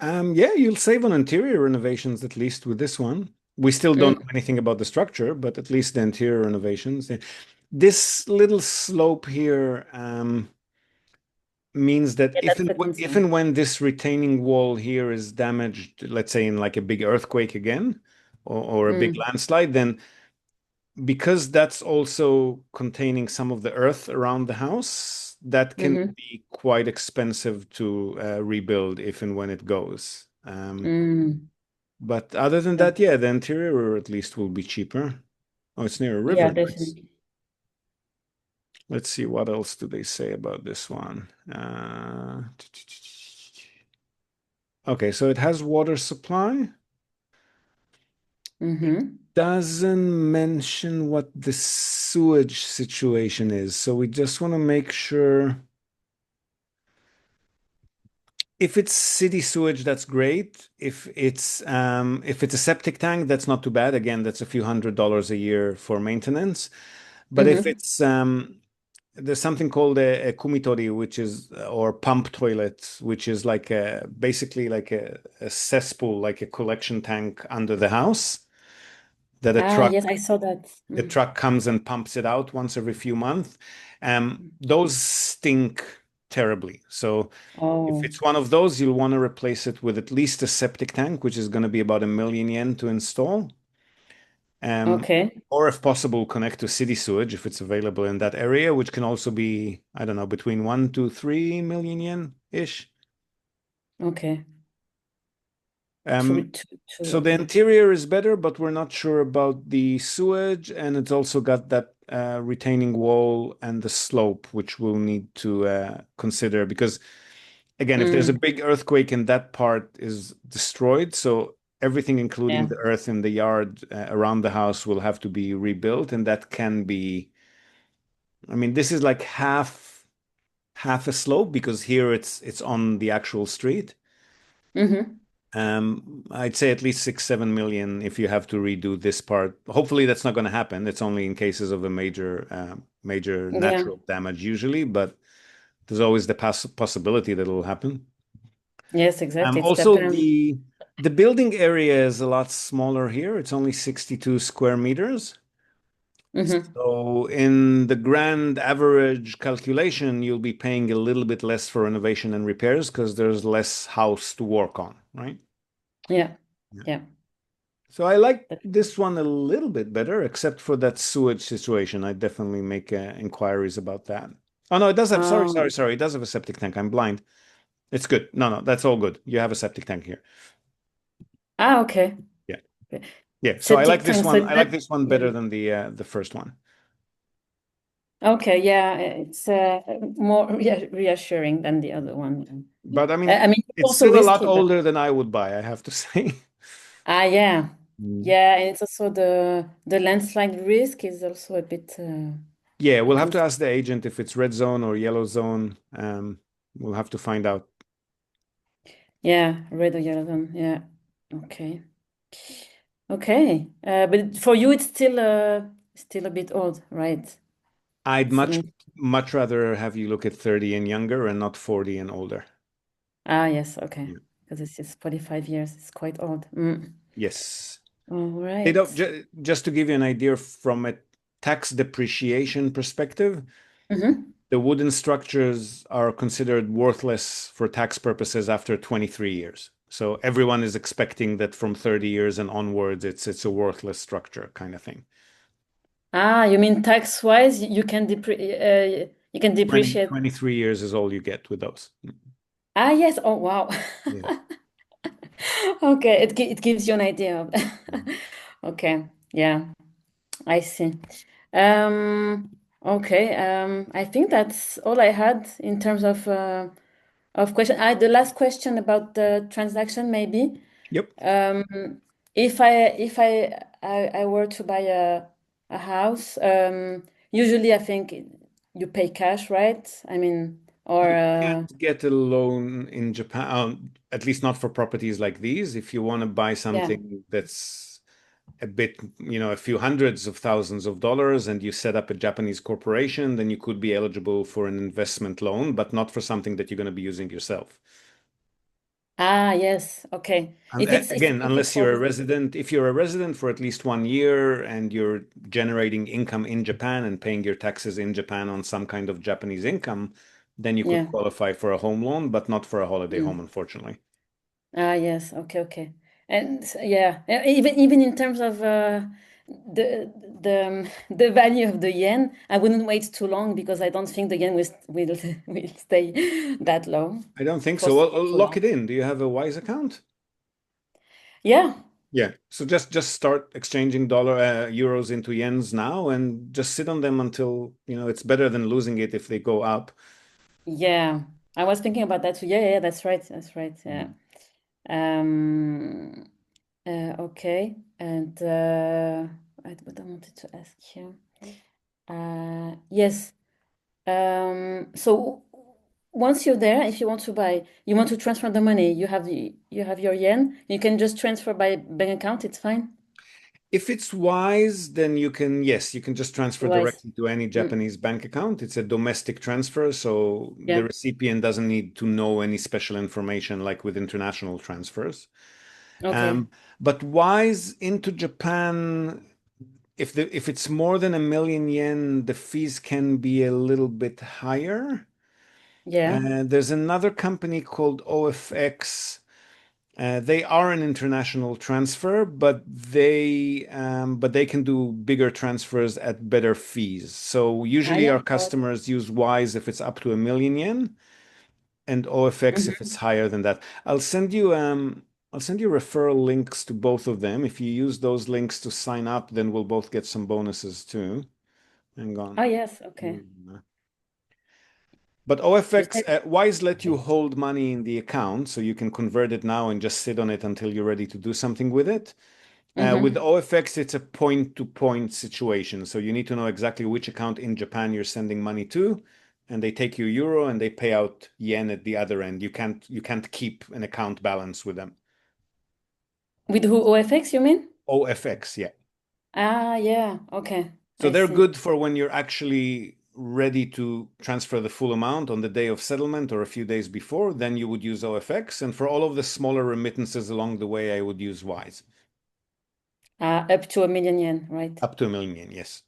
Yeah, you'll save on interior renovations at least with this one. We still don't know anything about the structure, but at least the interior renovations. This little slope here means that Yeah, that's the if concern. and when this retaining wall here is damaged, let's say in like a big earthquake again, or a big landslide, then because that's also containing some of the earth around the house, that can be quite expensive to rebuild if and when it goes. But other than that, yeah, the interior at least will be cheaper. Oh, it's near a Yeah, river. Nice. definitely. Let's see, what else do they say about this one? Okay, so it has water supply. Doesn't mention what the sewage situation is. So we just want to make sure. If it's city sewage, that's great. If it's a septic tank, that's not too bad. Again, that's a few $100s a year for maintenance. But if it's there's something called a kumitori, which is or pump toilet, which is like basically like a cesspool, like a collection tank under the house that Yes, I saw that. the truck comes and pumps it out once every few months. Those stink terribly. So if it's one of those, you'll want to replace it with at least a septic tank, which is going to be about 1 million yen to install. Okay. Or if possible, connect to city sewage if it's available in that area, which can also be, I don't know, between 1 to 3 million yen-ish. Okay. So the Okay. interior is better, but we're not sure about the sewage, and it's also got that retaining wall and the slope, which we'll need to consider because, again, if there's a big earthquake and that part is destroyed, so everything, including Yeah. the earth in the yard around the house, will have to be rebuilt, and that can be. I mean, this is like half a slope because here it's on the actual street. I'd say at least 6-7 million if you have to redo this part. Hopefully, that's not going to happen. It's only in cases of a major Yeah. natural damage usually, but there's always the possibility that it'll happen. Yes, exactly. It's Also, depend. the building area is a lot smaller here. It's only 62 square meters. So in the grand average calculation, you'll be paying a little bit less for renovation and repairs because there's less house to work on, right? Yeah. Yeah. So I like this one a little bit better, except for that sewage situation. I definitely make inquiries about that. Oh no, it does have, sorry. It does have a septic tank. I'm blind. It's good. No, that's all good. You have a septic tank here. Okay. Yeah. Okay. Yeah. So I like Septic this tank. one. So I like this one yeah. better than the first one. Okay, yeah, it's more reassuring than the other one. But I mean, I mean, it's it's also still a lot risky, but older than I would buy, I have to say. yeah, Mm. yeah, and it's also the landslide risk is also a bit Yeah, we'll have to concern. ask the agent if it's red zone or yellow zone. We'll have to find out. Yeah, red or yellow zone. Yeah, okay, okay. But for you, it's still a bit old, right? I'd It's much rather have you look at 30 and younger and not 40 and older. yes, okay, Yeah. because it's just 45 years. It's quite old. Yes. All They right. don't, just to give you an idea from a tax depreciation perspective, the wooden structures are considered worthless for tax purposes after 23 years. So everyone is expecting that from 30 years and onwards, it's a worthless structure kind of thing. You mean tax-wise, you can 20, depreciate. 23 years is all you get with those. Yes. Oh, wow. Yeah. Okay, it gives you an idea of. Okay, yeah, I see. Okay, I think that's all I had in terms of question. The last question about the transaction, maybe. Yep. If I were to buy a house, usually I think you pay cash, right? I mean, or You can't get a loan in Japan, at least not for properties like these. If you want to buy yeah. something that's a bit, a few hundreds of thousands of dollars and you set up a Japanese corporation, then you could be eligible for an investment loan, but not for something that you're going to be using yourself. Ah, yes. Okay. And If again, it's unless for you're a business. resident, if you're a resident for at least 1 year and you're generating income in Japan and paying your taxes in Japan on some kind of Japanese income, then you could Yeah. qualify for a home loan, but not for a holiday Mm. home, unfortunately. Ah, yes. Okay, okay. And yeah, even in terms of the value of the yen, I wouldn't wait too long because I don't think the yen will stay that low I don't think for so. Well, for too lock it long. in. Do you have a Wise account? Yeah. Yeah. So just start exchanging euros into yens now and just sit on them until, it's better than losing it if they go up. Yeah. I was thinking about that too. Yeah, yeah, that's right. That's right. Yeah. Um, okay. And what I wanted to ask you. Yes. So once you're there, if you want to buy, you want to transfer the money, you have your yen, you can just transfer by bank account, it's fine. If it's Wise, then yes, you can just transfer Otherwise, directly to any mm, Japanese bank account. It's a domestic transfer, so the yeah. recipient doesn't need to know any special information like with international transfers. Okay. Um, but Wise into Japan, if it's more than 1 million yen, the fees can be a little bit higher. Yeah. There's another company called OFX. They are an international transfer, but they can do bigger transfers at better fees. So Ah, usually yeah. our customers use Wise if it's up to 1 million yen, and OFX if Mhm. it's higher than that. I'll send you referral links to both of them. If you use those links to sign up, then we'll both get some bonuses too. Hang Oh, on. yes. Okay. But You OFX, said, Wise let you hold money in the account, so you can convert it now and just sit on it until you're ready to do something with it. With mm-hmm. OFX, it's a point-to-point situation. So you need to know exactly which account in Japan you're sending money to, and they take you euro and they pay out yen at the other end. You can't keep an account balance with them. With who, OFX, you mean? OFX, yeah. Ah, yeah. Okay. So I they're see. good for when you're actually ready to transfer the full amount on the day of settlement or a few days before, then you would use OFX. And for all of the smaller remittances along the way, I would use Wise. Up to 1 million yen, right? Up to 1 million yen, yes.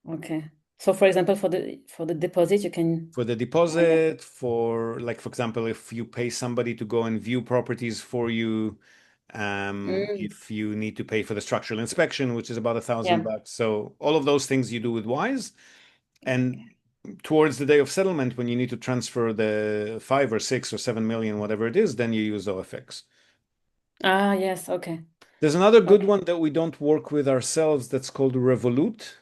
Okay. So for example, for the deposit, you can For the buy that. deposit, for example, if you pay somebody to go and view properties for you, Mm, if you need to pay for the structural inspection, which is about yeah. $1,000. So all of those things you do with Wise. And towards the day of settlement, when you need to transfer the 5 or 6 or 7 million, whatever it is, then you use OFX. Ah, yes. Okay. There's another good Okay. one that we don't work with ourselves that's called Revolut.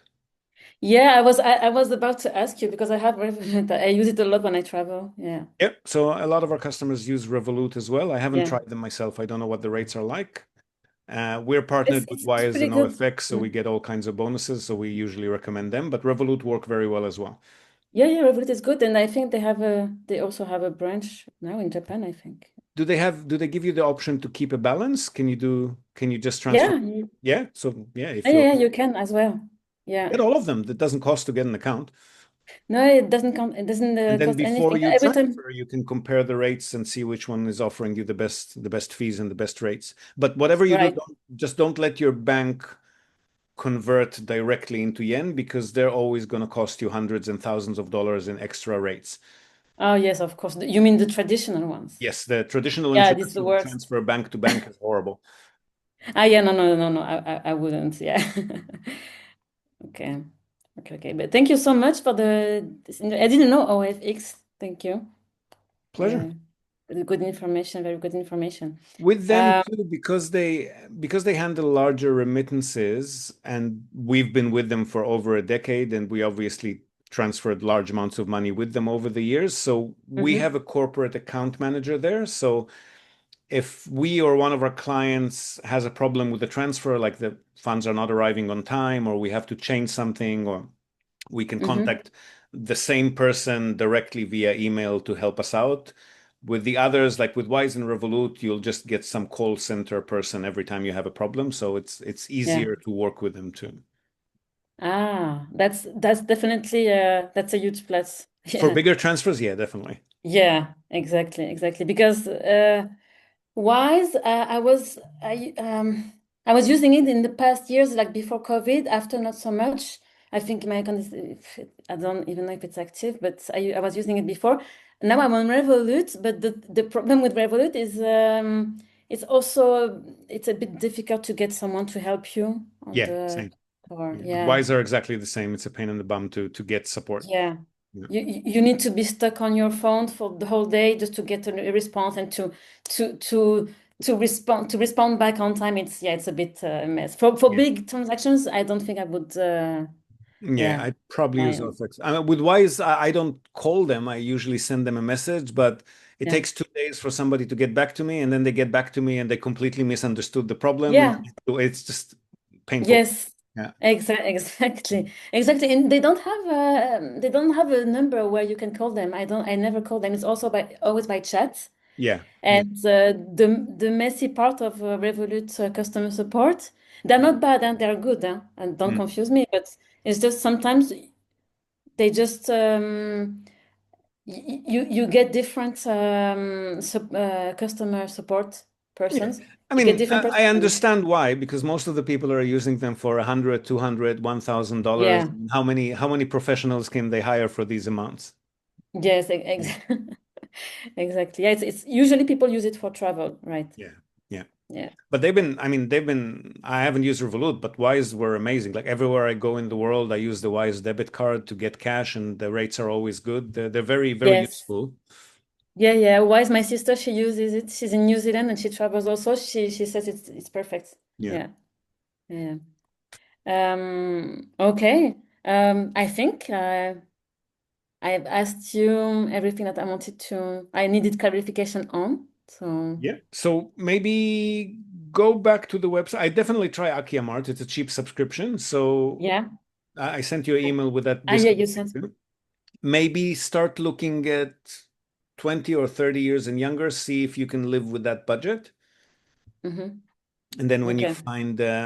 Yeah, I was about to ask you because I have Revolut. I use it a lot when I travel. Yeah. Yep. So a lot of our customers use Revolut as well. I haven't Yeah. tried them myself. I don't know what the rates are like. We're partnered with It's Wise pretty and good. OFX, so we Mm. get all kinds of bonuses. So we usually recommend them, but Revolut work very well as well. Yeah, yeah, Revolut is good, and I think they also have a branch now in Japan, I think. Do they give you the option to keep a balance? Can you just transfer? Yeah, Yeah. So yeah, yeah, if yeah, you're yeah, you can as well. get Yeah. all of them, that doesn't cost to get an account. No, it doesn't come. It doesn't And then cost before anything you every time. transfer, you can compare the rates and see which one is offering you the best fees and the best rates. But whatever you do, Right. just don't let your bank convert directly into yen because they're always going to cost you hundreds and thousands of dollars in extra rates. Oh, yes, of course. You mean the traditional ones? Yes, the traditional Yeah, this is the international worst. transfer bank to bank is horrible. Ah, yeah, no, no, no, no. I wouldn't. Yeah. Okay. Okay, okay. But thank you so much for I didn't know OFX. Thank you. Pleasure. Yeah. Good information, very good information. With them Um, too, because they handle larger remittances, and we've been with them for over a decade, and we obviously transferred large amounts of money with them over the years. So we mhm, have a corporate account manager there. So if we or one of our clients has a problem with the transfer, like the funds are not arriving on time, or we have to change something, or we can mhm. contact the same person directly via email to help us out. With the others, like with Wise and Revolut, you'll just get some call center person every time you have a problem. So it's Yeah. easier to work with them too. Ah, that's definitely that's a huge plus. For Yeah. bigger transfers, yeah, definitely. Yeah, exactly, exactly. Because Wise, I was using it in the past years, like before COVID. After, not so much. I think my account is, I don't even know if it's active, but I was using it before. Now I'm on Revolut, but the problem with Revolut is it's a bit difficult to get someone to help you on Yeah, the, same. or Yeah. But yeah. Wise are exactly the same. It's a pain in the bum to get support. Yeah. Yeah. You need to be stuck on your phone for the whole day just to get a response and to respond back on time. It's a bit a mess. For Yeah. big transactions, I don't think I would Yeah, yeah. I'd probably use I, OFX. With Wise, I don't call them. I usually send them a message, but it yeah. takes 2 days for somebody to get back to me, and then they get back to me and they completely misunderstood the problem, and Yeah. it's just painful. Yes. Yeah. Exactly. And they don't have a number where you can call them. I never call them. It's also always by chat. Yeah. Yeah. And the messy part of Revolut customer support, they're not bad and they're good, and don't Mm. confuse me, but it's just sometimes they just you get different customer support Yeah. persons. I You get mean, different I persons. understand why, because most of the people are using them for 100, 200, $1,000. Yeah. How many professionals can they hire for these amounts? Yes. Yeah. Exactly. Yeah. It's usually people use it for travel, right? Yeah. Yeah. Yeah. But I haven't used Revolut, but Wise were amazing. Like everywhere I go in the world, I use the Wise debit card to get cash, and the rates are always good. They're very, very Yes. useful. Yeah. Wise, my sister, she uses it. She's in New Zealand and she travels also. She says it's perfect. Yeah. Yeah. Yeah. Okay. I think I've asked you everything that I needed clarification on. So Yeah. So maybe go back to the website. I definitely try Akiya Mart. It's a cheap subscription. So yeah. I sent you an email with that Yeah, discount you said. too. Maybe start looking at 20 or 30 years and younger, see if you can live with that budget. Mm-hmm. And then Okay.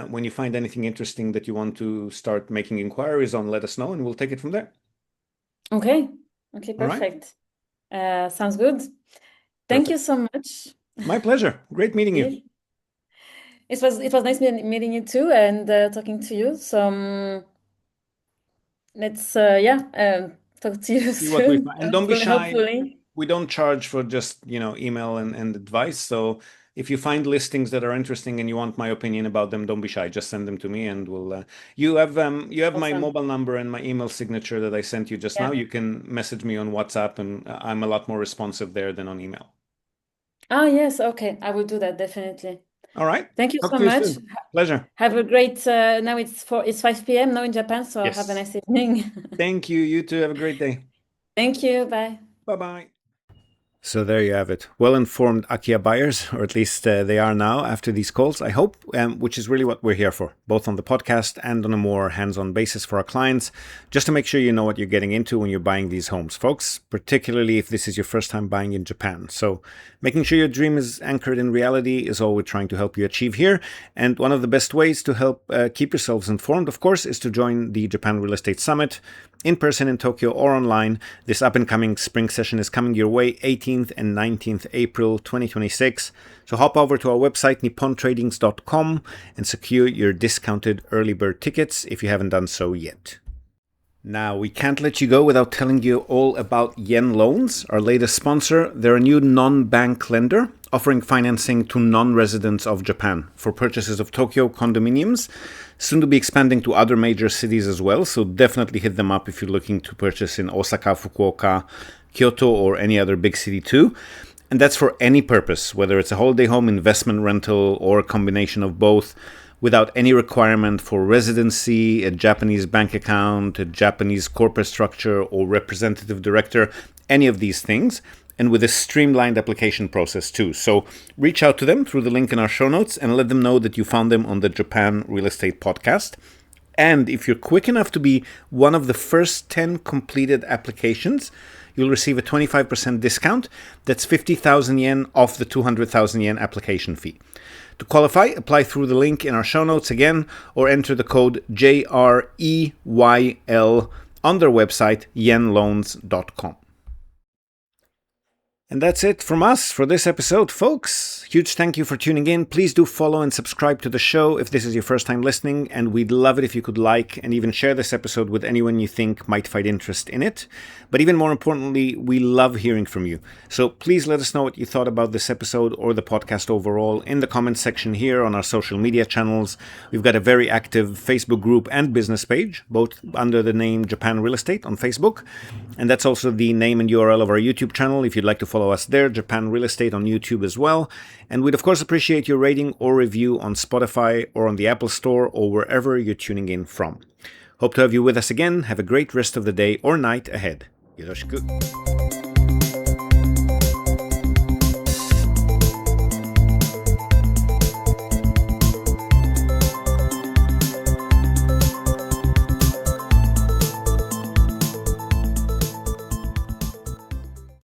when you find anything interesting that you want to start making inquiries on, let us know and we'll take it from there. Okay. All right. Perfect. Sounds good. Thank you Perfect. so much. My pleasure. Great meeting you. It was nice meeting you too and talking to you. So let's talk to you See what we soon. find. And don't be shy. Hopefully. We don't charge for just, email and advice. So if you find listings that are interesting and you want my opinion about them, don't be shy. Just send them to me and we'll you have my Awesome. mobile number and my email signature that I sent you just now. Yeah. You can message me on WhatsApp and I'm a lot more responsive there than on email. Ah, yes. Okay. I will do that definitely. All right. Thank you Talk so to you much. soon. Pleasure. Have a great, now it's 5 p.m. now in Japan, so have a Yes. nice evening. Thank you. You too. Have a great day. Thank you. Bye. Bye-bye. So there you have it. Well-informed Akiya buyers, or at least they are now after these calls, I hope, which is really what we're here for, both on the podcast and on a more hands-on basis for our clients, just to make sure you know what you're getting into when you're buying these homes, folks, particularly if this is your first time buying in Japan. So making sure your dream is anchored in reality is all we're trying to help you achieve here. And one of the best ways to help keep yourselves informed, of course, is to join the Japan Real Estate Summit in person in Tokyo or online. This up-and-coming spring session is coming your way 18th and 19th April 2026. So hop over to our website nippontradings.com and secure your discounted early bird tickets if you haven't done so yet. Now, we can't let you go without telling you all about Yen Loans, our latest sponsor. They're a new non-bank lender offering financing to non-residents of Japan for purchases of Tokyo condominiums, soon to be expanding to other major cities as well, so definitely hit them up if you're looking to purchase in Osaka, Fukuoka, Kyoto, or any other big city too. And that's for any purpose, whether it's a holiday home, investment rental, or a combination of both, without any requirement for residency, a Japanese bank account, a Japanese corporate structure, or representative director, any of these things, and with a streamlined application process too. So reach out to them through the link in our show notes and let them know that you found them on the Japan Real Estate Podcast. And if you're quick enough to be one of the first 10 completed applications, you'll receive a 25% discount. That's 50,000 yen off the 200,000 yen application fee. To qualify, apply through the link in our show notes again, or enter the code JREYL on their website, yenloans.com. And that's it from us for this episode, folks. Huge thank you for tuning in. Please do follow and subscribe to the show if this is your first time listening, and we'd love it if you could like and even share this episode with anyone you think might find interest in it. But even more importantly, we love hearing from you. So please let us know what you thought about this episode or the podcast overall in the comments section here on our social media channels. We've got a very active Facebook group and business page, both under the name Japan Real Estate on Facebook. And that's also the name and URL of our YouTube channel if you'd like to follow us there, Japan Real Estate on YouTube as well. And we'd of course appreciate your rating or review on Spotify or on the Apple Store or wherever you're tuning in from. Hope to have you with us again. Have a great rest of the day or night ahead. Yoroshiku.